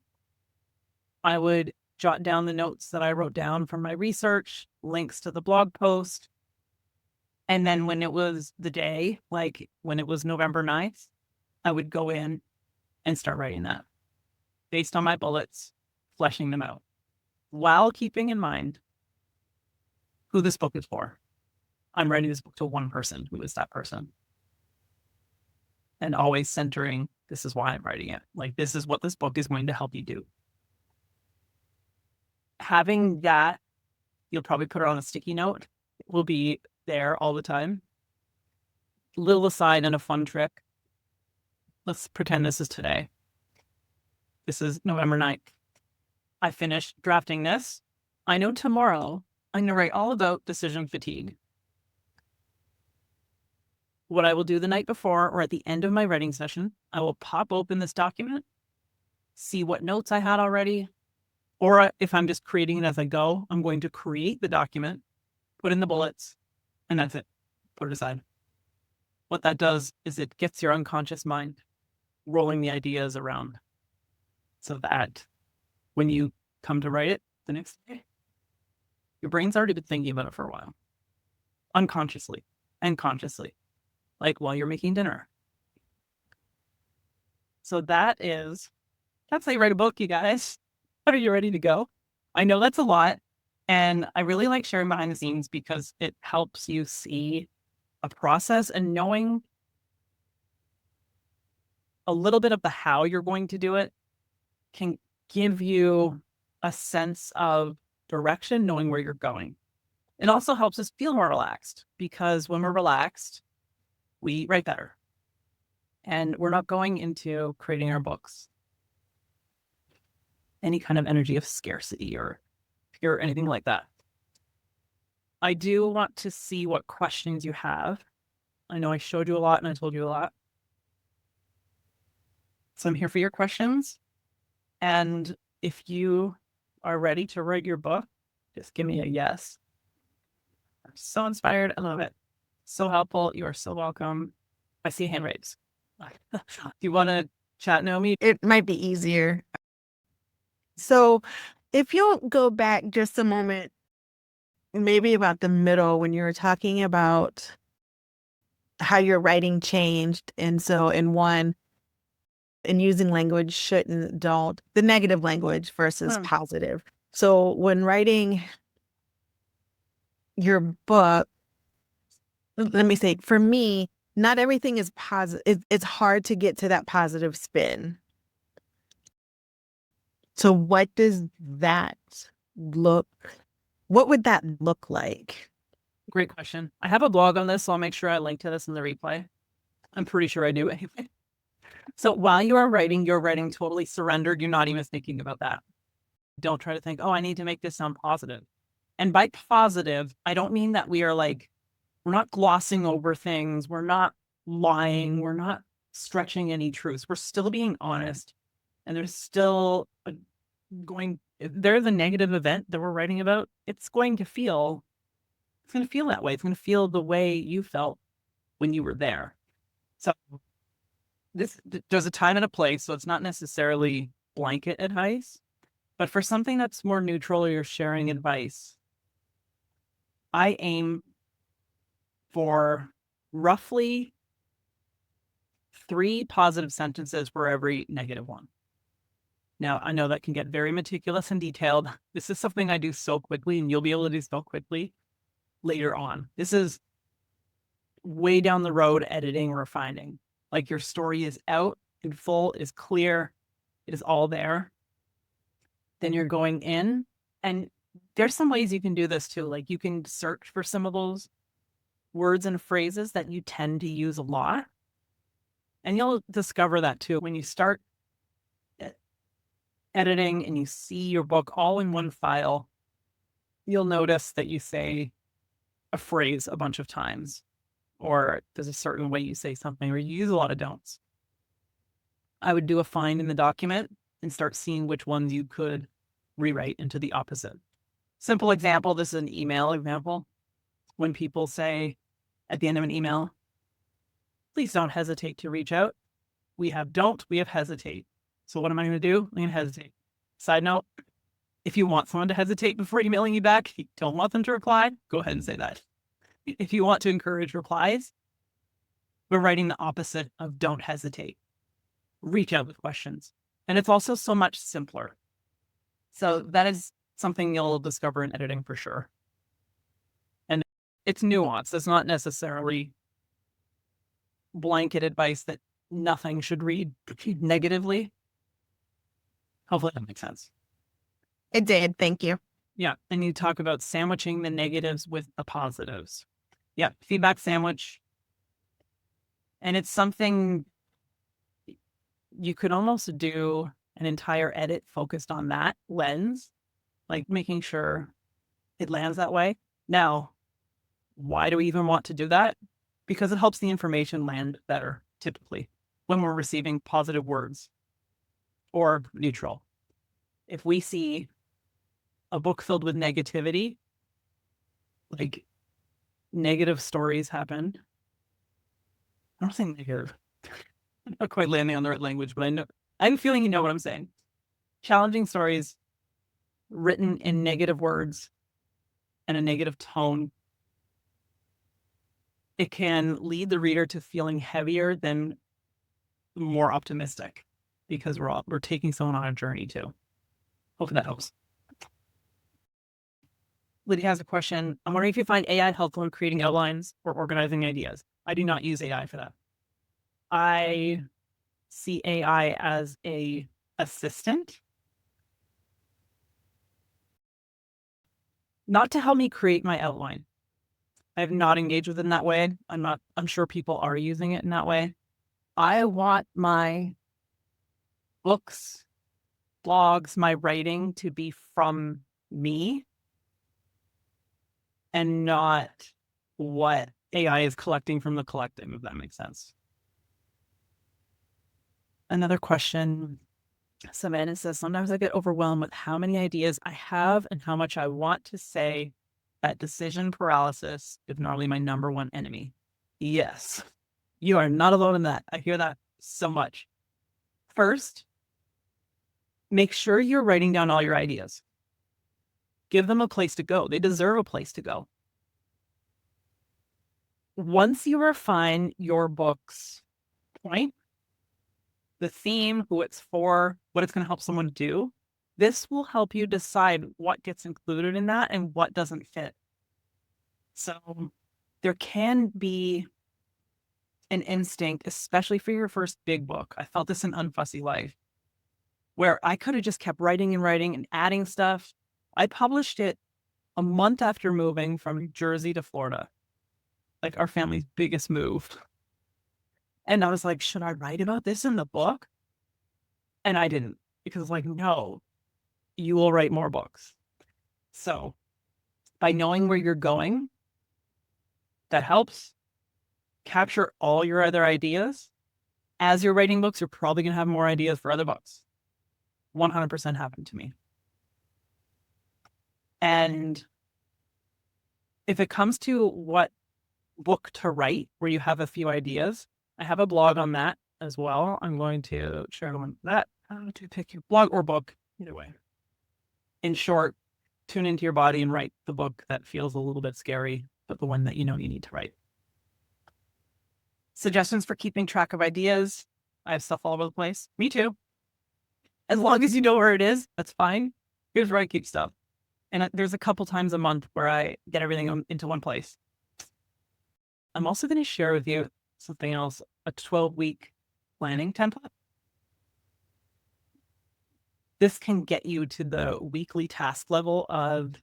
I would jot down the notes that I wrote down from my research, links to the blog post. And then when it was the day, like when it was November 9th, I would go in and start writing that based on my bullets, fleshing them out, while keeping in mind who this book is for. I'm writing this book to one person. Who is that person? And always centering, this is why I'm writing it. Like, this is what this book is going to help you do. Having that, you'll probably put it on a sticky note. It will be there all the time. Little aside and a fun trick. Let's pretend this is today. This is November 9th. I finished drafting this. I know tomorrow I'm going to write all about decision fatigue. What I will do the night before or at the end of my writing session, I will pop open this document, see what notes I had already, or if I'm just creating it as I go, I'm going to create the document, put in the bullets, and that's it. Put it aside. What that does is it gets your unconscious mind rolling the ideas around so that when you come to write it the next day, your brain's already been thinking about it for a while, unconsciously and consciously, like while you're making dinner. So that's how you write a book, you guys. Are you ready to go? I know that's a lot. And I really like sharing behind the scenes because it helps you see a process, and knowing a little bit of the how you're going to do it can give you a sense of direction, knowing where you're going. It also helps us feel more relaxed, because when we're relaxed, we write better. And we're not going into creating our books any kind of energy of scarcity or fear or anything like that. I do want to see what questions you have. I know I showed you a lot and I told you a lot. So I'm here for your questions. And if you are ready to write your book, just give me a yes. I'm so inspired. I love it. So helpful. You are so welcome. I see hand raised. Do you want to chat, Naomi? It might be easier. So if you'll go back just a moment, maybe about the middle, when you were talking about how your writing changed. And so in using language shouldn't, don't, the negative language versus positive. So when writing your book, let me say, for me, not everything is positive. It's hard to get to that positive spin. So what would that look like? Great question. I have a blog on this, so I'll make sure I link to this in the replay. I'm pretty sure I do anyway. So while you are writing, you're writing totally surrendered. You're not even thinking about that. Don't try to think, oh, I need to make this sound positive. And by positive, I don't mean that we're not glossing over things. We're not lying. We're not stretching any truths. We're still being honest. And there's still if there's a negative event that we're writing about, it's going to feel that way. It's going to feel the way you felt when you were there. So there's a time and a place, so it's not necessarily blanket advice, but for something that's more neutral, or you're sharing advice, I aim for roughly 3 positive sentences for every negative one. Now, I know that can get very meticulous and detailed. This is something I do so quickly, and you'll be able to do so quickly later on. This is way down the road, editing, refining. Like, your story is out in full, it is clear, it is all there. Then you're going in, and there's some ways you can do this too. Like, you can search for some of those words and phrases that you tend to use a lot. And you'll discover that too when you start editing and you see your book all in one file. You'll notice that you say a phrase a bunch of times, or there's a certain way you say something, or you use a lot of don'ts. I would do a find in the document and start seeing which ones you could rewrite into the opposite. Simple example, this is an email example. When people say, at the end of an email, please don't hesitate to reach out. We have hesitate. So what am I going to do? I'm going to hesitate. Side note, if you want someone to hesitate before emailing you back, if you don't want them to reply, go ahead and say that. If you want to encourage replies, we're writing the opposite of don't hesitate. Reach out with questions. And it's also so much simpler. So that is something you'll discover in editing for sure. And it's nuanced. It's not necessarily blanket advice that nothing should read negatively. Hopefully that makes sense. It did. Thank you. Yeah. And you talk about sandwiching the negatives with the positives. Yeah. Feedback sandwich. And it's something you could almost do an entire edit focused on that lens, like making sure it lands that way. Now, why do we even want to do that? Because it helps the information land better, typically, when we're receiving positive words or neutral. If we see a book filled with negativity, like negative stories happen. I don't think negative. I'm not quite landing on the right language, but I'm feeling you know what I'm saying. Challenging stories written in negative words and a negative tone. It can lead the reader to feeling heavier than more optimistic because we're taking someone on a journey too. Hopefully that helps. Lydia has a question. I'm wondering if you find AI helpful in creating outlines or organizing ideas. I do not use AI for that. I see AI as a assistant, not to help me create my outline. I have not engaged with it in that way. I'm sure people are using it in that way. I want my books, blogs, my writing to be from me and not what AI is collecting from the collective, if that makes sense. Another question. Savannah says, sometimes I get overwhelmed with how many ideas I have and how much I want to say. That decision paralysis is normally my number one enemy. Yes, you are not alone in that. I hear that so much. First, make sure you're writing down all your ideas. Give them a place to go. They deserve a place to go. Once you refine your book's point, the theme, who it's for, what it's going to help someone do, this will help you decide what gets included in that and what doesn't fit. So there can be an instinct, especially for your first big book. I felt this in Unfussy Life, where I could have just kept writing and adding stuff. I published it a month after moving from Jersey to Florida, like our family's biggest move. And I was like, should I write about this in the book? And I didn't, because like, no, you will write more books. So by knowing where you're going, that helps. Capture all your other ideas. As you're writing books, you're probably going to have more ideas for other books. 100% happened to me. And if it comes to what book to write, where you have a few ideas, I have a blog on that as well. I'm going to share a link to that. How to pick your blog or book, either way. In short, tune into your body and write the book that feels a little bit scary, but the one that you know you need to write. Suggestions for keeping track of ideas. I have stuff all over the place. Me too. As long as you know where it is, that's fine. Here's where I keep stuff. And there's a couple times a month where I get everything into one place. I'm also going to share with you something else, a 12-week planning template. This can get you to the weekly task level of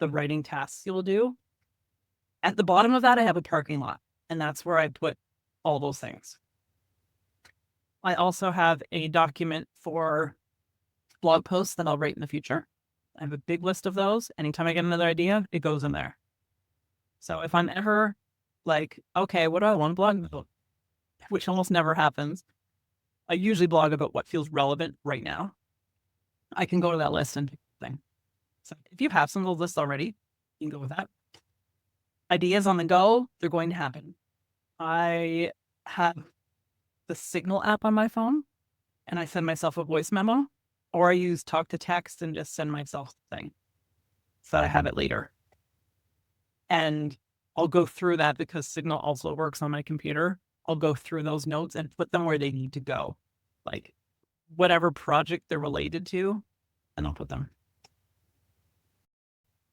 the writing tasks you'll do. At the bottom of that, I have a parking lot, and that's where I put all those things. I also have a document for blog posts that I'll write in the future. I have a big list of those. Anytime I get another idea, it goes in there. So if I'm ever like, okay, what do I want to blog about? Which almost never happens. I usually blog about what feels relevant right now. I can go to that list and pick the thing. So if you have some of those lists already, you can go with that. Ideas on the go, they're going to happen. I have the Signal app on my phone, and I send myself a voice memo, or I use talk to text and just send myself the thing so that I have it later. And I'll go through that because Signal also works on my computer. I'll go through those notes and put them where they need to go, like whatever project they're related to, and I'll put them.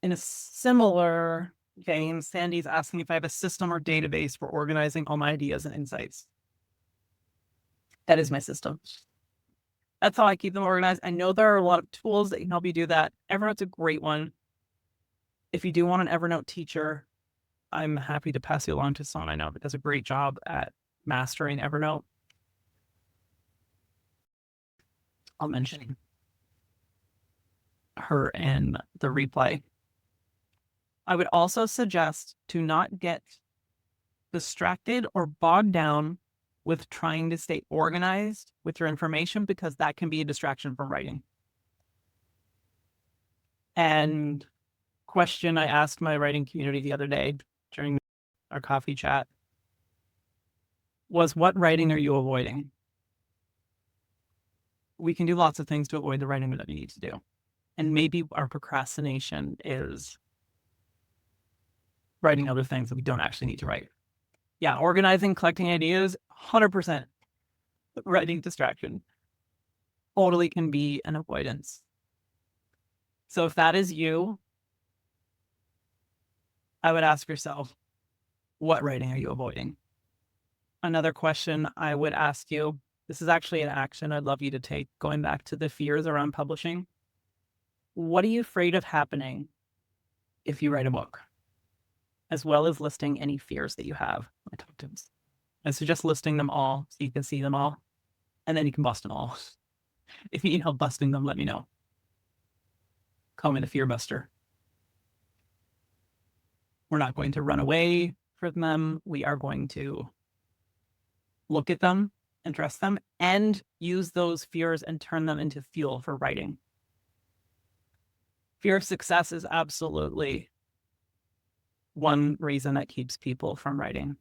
In a similar vein, Sandy's asking if I have a system or database for organizing all my ideas and insights. That is my system. That's how I keep them organized. I know there are a lot of tools that can help you do that. Evernote's a great one. If you do want an Evernote teacher, I'm happy to pass you along to someone I know that does a great job at mastering Evernote. I'll mention her in the replay. I would also suggest to not get distracted or bogged down with trying to stay organized with your information, because that can be a distraction from writing. And question I asked my writing community the other day during our coffee chat was, what writing are you avoiding? We can do lots of things to avoid the writing that we need to do. And maybe our procrastination is writing other things that we don't actually need to write. Yeah, organizing, collecting ideas, 100% writing distraction. Totally can be an avoidance. So if that is you, I would ask yourself, what writing are you avoiding? Another question I would ask you, this is actually an action I'd love you to take, going back to the fears around publishing. What are you afraid of happening if you write a book? As well as listing any fears that you have. I suggest listing them all so you can see them all, and then you can bust them all. If you need help busting them, let me know. Call me the fear buster. We're not going to run away from them. We are going to look at them, address them, and use those fears and turn them into fuel for writing. Fear of success is absolutely one reason that keeps people from writing.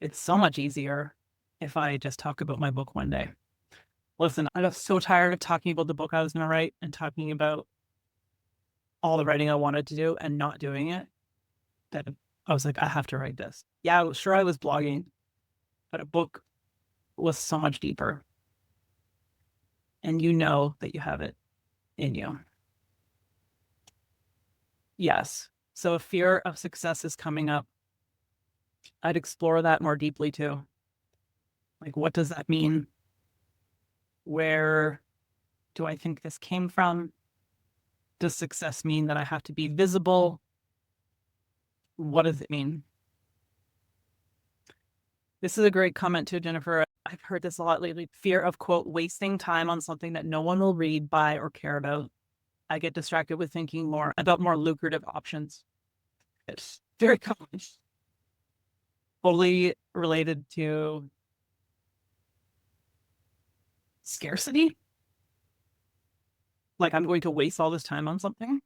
It's so much easier if I just talk about my book one day. Listen, I got so tired of talking about the book I was going to write and talking about all the writing I wanted to do and not doing it, that I was like, I have to write this. Yeah, sure, I was blogging, but a book was so much deeper. And you know that you have it in you. Yes. So if fear of success is coming up, I'd explore that more deeply too. Like, what does that mean? Where do I think this came from? Does success mean that I have to be visible? What does it mean? This is a great comment too, Jennifer. I've heard this a lot lately. Fear of, quote, wasting time on something that no one will read, buy, or care about. I get distracted with thinking more about more lucrative options. It's very common. Totally related to scarcity. Like, I'm going to waste all this time on something.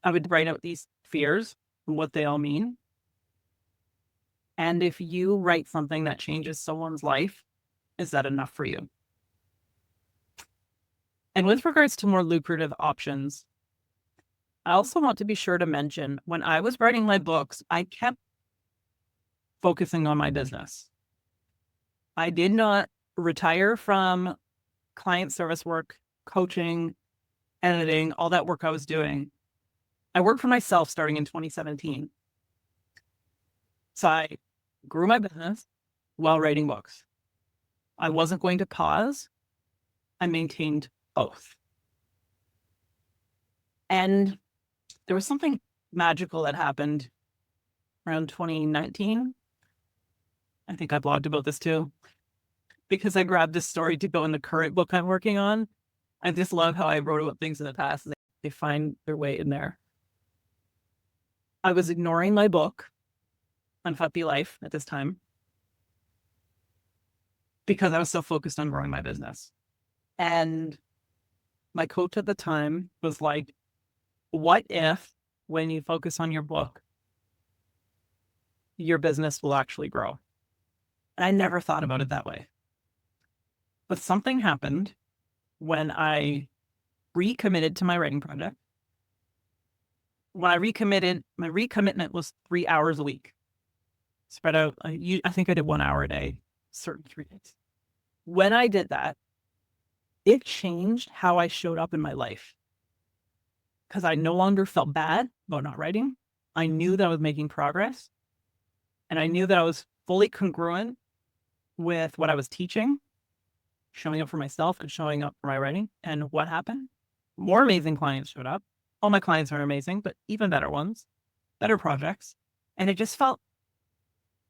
I would write out these fears and what they all mean. And if you write something that changes someone's life, is that enough for you? And with regards to more lucrative options, I also want to be sure to mention, when I was writing my books, I kept focusing on my business. I did not retire from client service work, coaching, editing, all that work I was doing. I worked for myself starting in 2017. So I grew my business while writing books. I wasn't going to pause. I maintained both. And there was something magical that happened around 2019. I think I blogged about this too, because I grabbed this story to go in the current book I'm working on. I just love how I wrote about things in the past. They find their way in there. I was ignoring my book, Unfussy Life, at this time, because I was so focused on growing my business. And my coach at the time was like, what if when you focus on your book, your business will actually grow. And I never thought about it that way. But something happened when I recommitted to my writing project. When I recommitted, my recommitment was 3 hours a week, spread out. I think I did 1 hour a day, certain 3 days. When I did that, it changed how I showed up in my life because I no longer felt bad about not writing. I knew that I was making progress, and I knew that I was fully congruent with what I was teaching, showing up for myself and showing up for my writing. And what happened? More amazing clients showed up. All my clients are amazing, but even better ones, better projects. And it just felt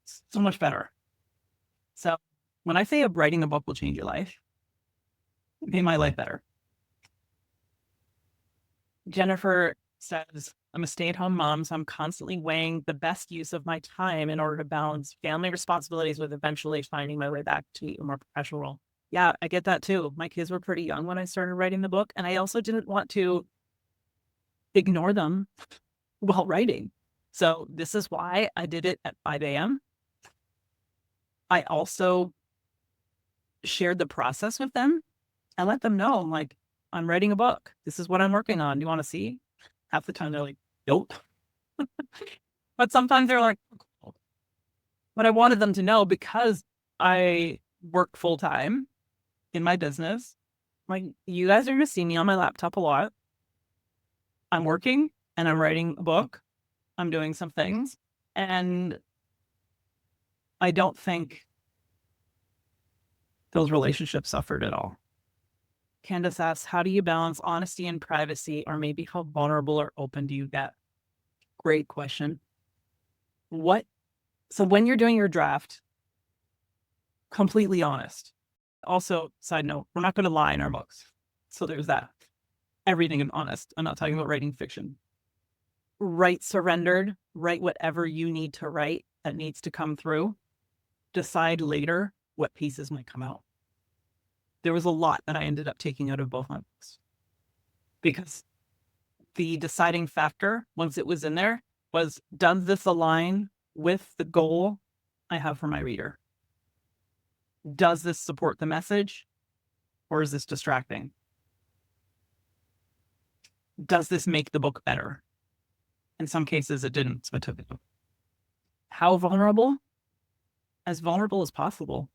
so much better. So when I say writing a book will change your life, it made my life better. Jennifer says, I'm a stay-at-home mom, so I'm constantly weighing the best use of my time in order to balance family responsibilities with eventually finding my way back to a more professional role. Yeah, I get that too. My kids were pretty young when I started writing the book, and I also didn't want to ignore them while writing. So this is why I did it at 5 a.m. I also shared the process with them and let them know, like, I'm writing a book. This is what I'm working on. Do you want to see? Half the time they're like, nope. But sometimes they're like, oh. But I wanted them to know because I work full time in my business. Like, you guys are going to see me on my laptop a lot. I'm working and I'm writing a book. I'm doing some things. And I don't think those relationships suffered at all. Candace asks, how do you balance honesty and privacy, or maybe how vulnerable or open do you get? Great question. So when you're doing your draft, completely honest. Also, side note, we're not going to lie in our books. So there's that. Everything is honest. I'm not talking about writing fiction. Write surrendered, write whatever you need to write that needs to come through. Decide later what pieces might come out. There was a lot that I ended up taking out of both my books because the deciding factor, once it was in there, was, does this align with the goal I have for my reader? Does this support the message, or is this distracting? Does this make the book better? In some cases, it didn't, so I took it out. How vulnerable? As vulnerable as possible.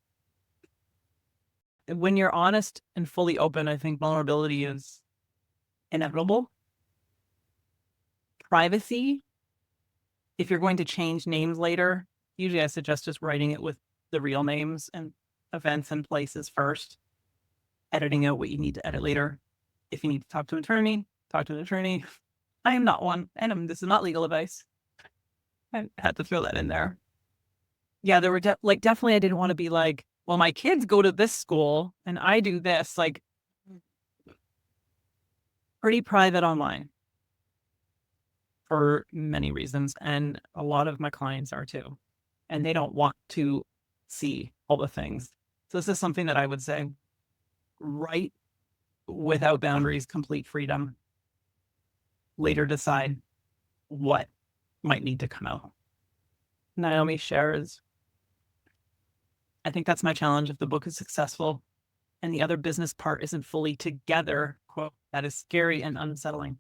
When you're honest and fully open, I think vulnerability is inevitable. Privacy, if you're going to change names later, usually I suggest just writing it with the real names and events and places first, editing out what you need to edit later. If you need to talk to an attorney, talk to an attorney. I am not one, and this is not legal advice. I had to throw that in there. Yeah, there were definitely I didn't want to be like, well, my kids go to this school and I do this, like, pretty private online for many reasons. And a lot of my clients are too, and they don't want to see all the things. So this is something that I would say, write without boundaries, complete freedom. Later decide what might need to come out. Naomi shares, I think that's my challenge. If the book is successful and the other business part isn't fully together, quote, that is scary and unsettling.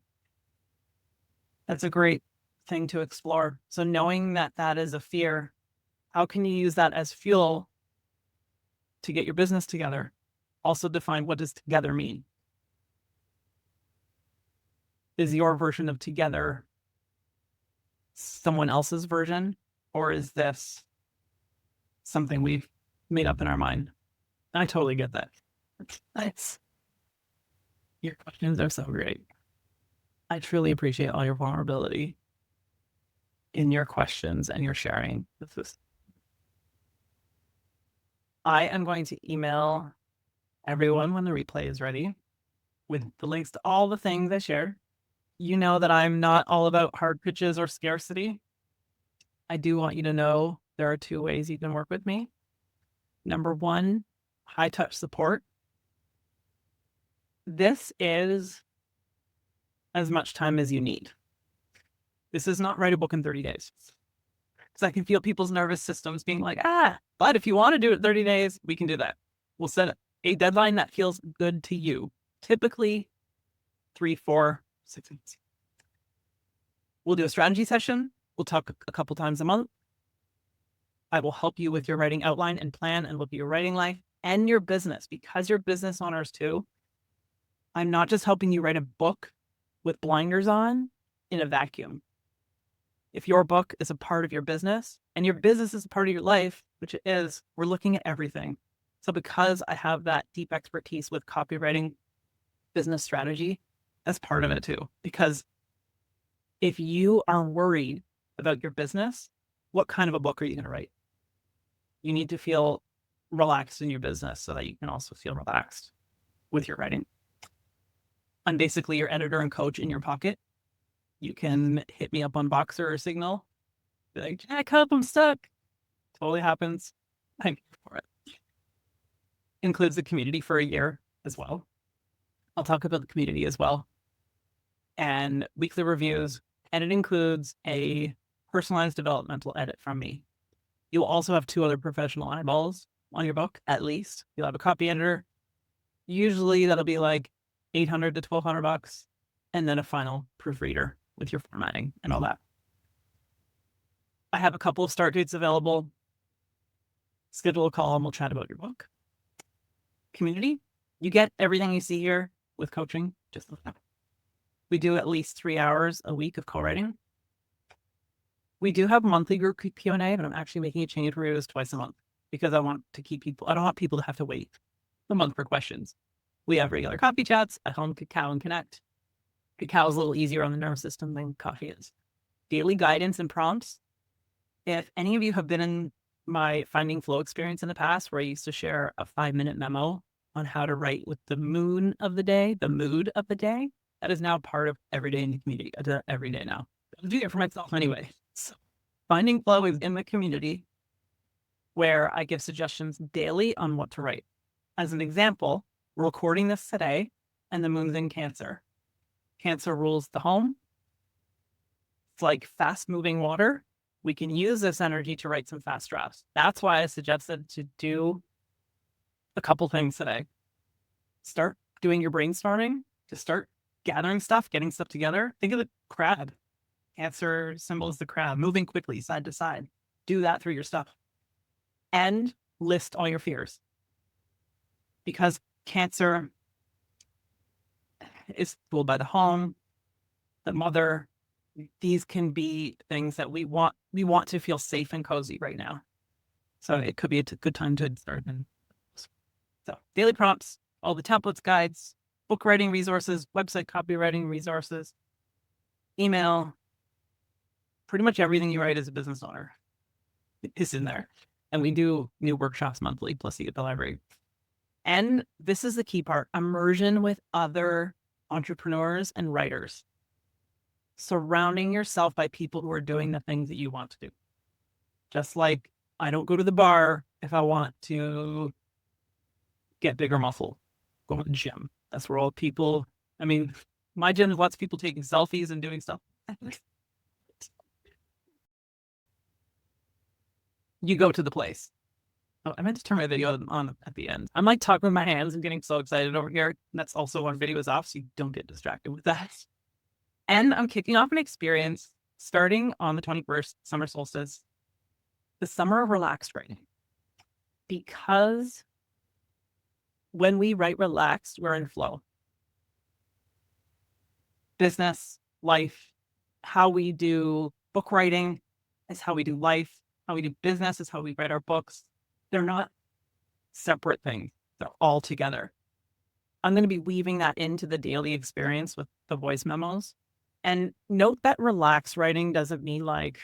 That's a great thing to explore. So knowing that that is a fear, how can you use that as fuel to get your business together? Also define, what does together mean? Is your version of together someone else's version, or is this something we've made up in our mind? I totally get that. Nice. Your questions are so great. I truly appreciate all your vulnerability in your questions and your sharing. I am going to email everyone when the replay is ready with the links to all the things I shared. You know that I'm not all about hard pitches or scarcity. I do want you to know there are 2 ways you can work with me. Number 1, high touch support. This is as much time as you need. This is not write a book in 30 days. Because I can feel people's nervous systems being like, but if you want to do it 30 days, we can do that. We'll set a deadline that feels good to you. Typically 3, 4, 6 months. We'll do a strategy session. We'll talk a couple times a month. I will help you with your writing outline and plan and look at your writing life and your business, because you're business owners too. I'm not just helping you write a book with blinders on in a vacuum. If your book is a part of your business and your business is a part of your life, which it is, we're looking at everything. So because I have that deep expertise with copywriting, business strategy, that's part of it too. Because if you are worried about your business, what kind of a book are you going to write? You need to feel relaxed in your business so that you can also feel relaxed with your writing. I'm basically your editor and coach in your pocket. You can hit me up on Boxer or Signal. Be like, Jack, help, I'm stuck. Totally happens. I'm here for it. Includes the community for a year as well. I'll talk about the community as well. And weekly reviews. And it includes a personalized developmental edit from me. You'll also have 2 other professional eyeballs on your book, at least. You'll have a copy editor. Usually that'll be like $800 to $1,200, and then a final proofreader with your formatting and all that. I have a couple of start dates available. Schedule a call and we'll chat about your book. Community, you get everything you see here with coaching. Just look up. We do at least 3 hours a week of co-writing. We do have monthly group Q&A, but I'm actually making a change where it is twice a month because I don't want people to have to wait a month for questions. We have regular coffee chats at home, Cacao and Connect. Cacao is a little easier on the nervous system than coffee is. Daily guidance and prompts. If any of you have been in my Finding Flow experience in the past, where I used to share a 5-minute memo on how to write with the mood of the day, that is now part of every day in the community. I do that every day now. I do it for myself anyway. So Finding Flow is in the community where I give suggestions daily on what to write. As an example, we're recording this today and the moon's in Cancer. Cancer rules the home. It's like fast moving water. We can use this energy to write some fast drafts. That's why I suggested to do a couple things today. Start doing your brainstorming, to start gathering stuff, getting stuff together. Think of the crab. Cancer symbol is the crab, moving quickly side to side. Do that through your stuff. And list all your fears. Because Cancer is ruled by the home, the mother. These can be things that we want to feel safe and cozy right now. So it could be a good time to start. So daily prompts, all the templates, guides, book writing resources, website copywriting resources, email, pretty much everything you write as a business owner is in there. And we do new workshops monthly, plus you get the library. And this is the key part, immersion with other entrepreneurs and writers. Surrounding yourself by people who are doing the things that you want to do. Just like I don't go to the bar if I want to get bigger muscle, go to the gym. That's where all people, my gym has lots of people taking selfies and doing stuff. You go to the place. Oh, I meant to turn my video on at the end. I'm like talking with my hands and getting so excited over here. That's also when video is off, so you don't get distracted with that. And I'm kicking off an experience starting on the 21st, summer solstice, the summer of relaxed writing. Because when we write relaxed, we're in flow. Business, life, how we do book writing is how we do life. How we do business is how we write our books. They're not separate things. They're all together. I'm going to be weaving that into the daily experience with the voice memos. And note that relaxed writing doesn't mean like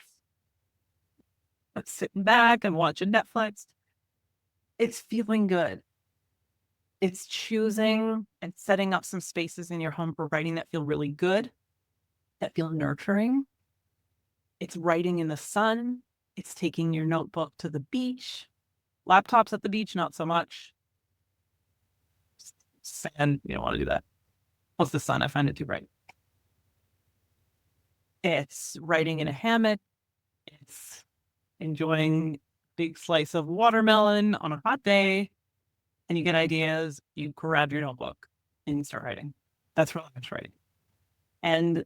sitting back and watching Netflix. It's feeling good. It's choosing and setting up some spaces in your home for writing that feel really good, that feel nurturing. It's writing in the sun. It's taking your notebook to the beach. Laptops at the beach, not so much. Sand, you don't want to do that. Plus the sun, I find it too bright. It's writing in a hammock. It's enjoying a big slice of watermelon on a hot day, and you get ideas. You grab your notebook and you start writing. That's relaxed writing. And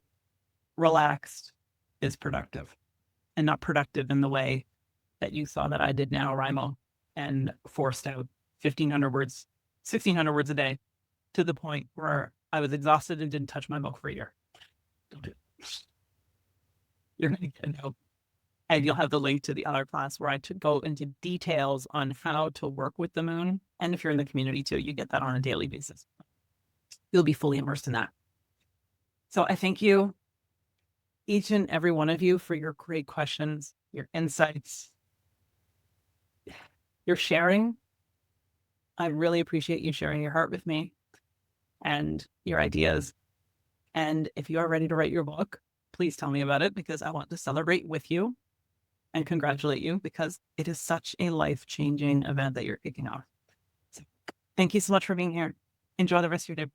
relaxed is productive, and not productive in the way that you saw that I did NaNoWriMo and forced out 1,500 words, 1,600 words a day to the point where I was exhausted and didn't touch my book for a year. Don't do it. You're going to get a note. And you'll have the link to the other class where I go into details on how to work with the moon. And if you're in the community too, you get that on a daily basis. You'll be fully immersed in that. So I thank you, each and every one of you, for your great questions, your insights, your sharing. I really appreciate you sharing your heart with me and your ideas. And if you are ready to write your book, please tell me about it, because I want to celebrate with you and congratulate you, because it is such a life-changing event that you're kicking off. So thank you so much for being here. Enjoy the rest of your day.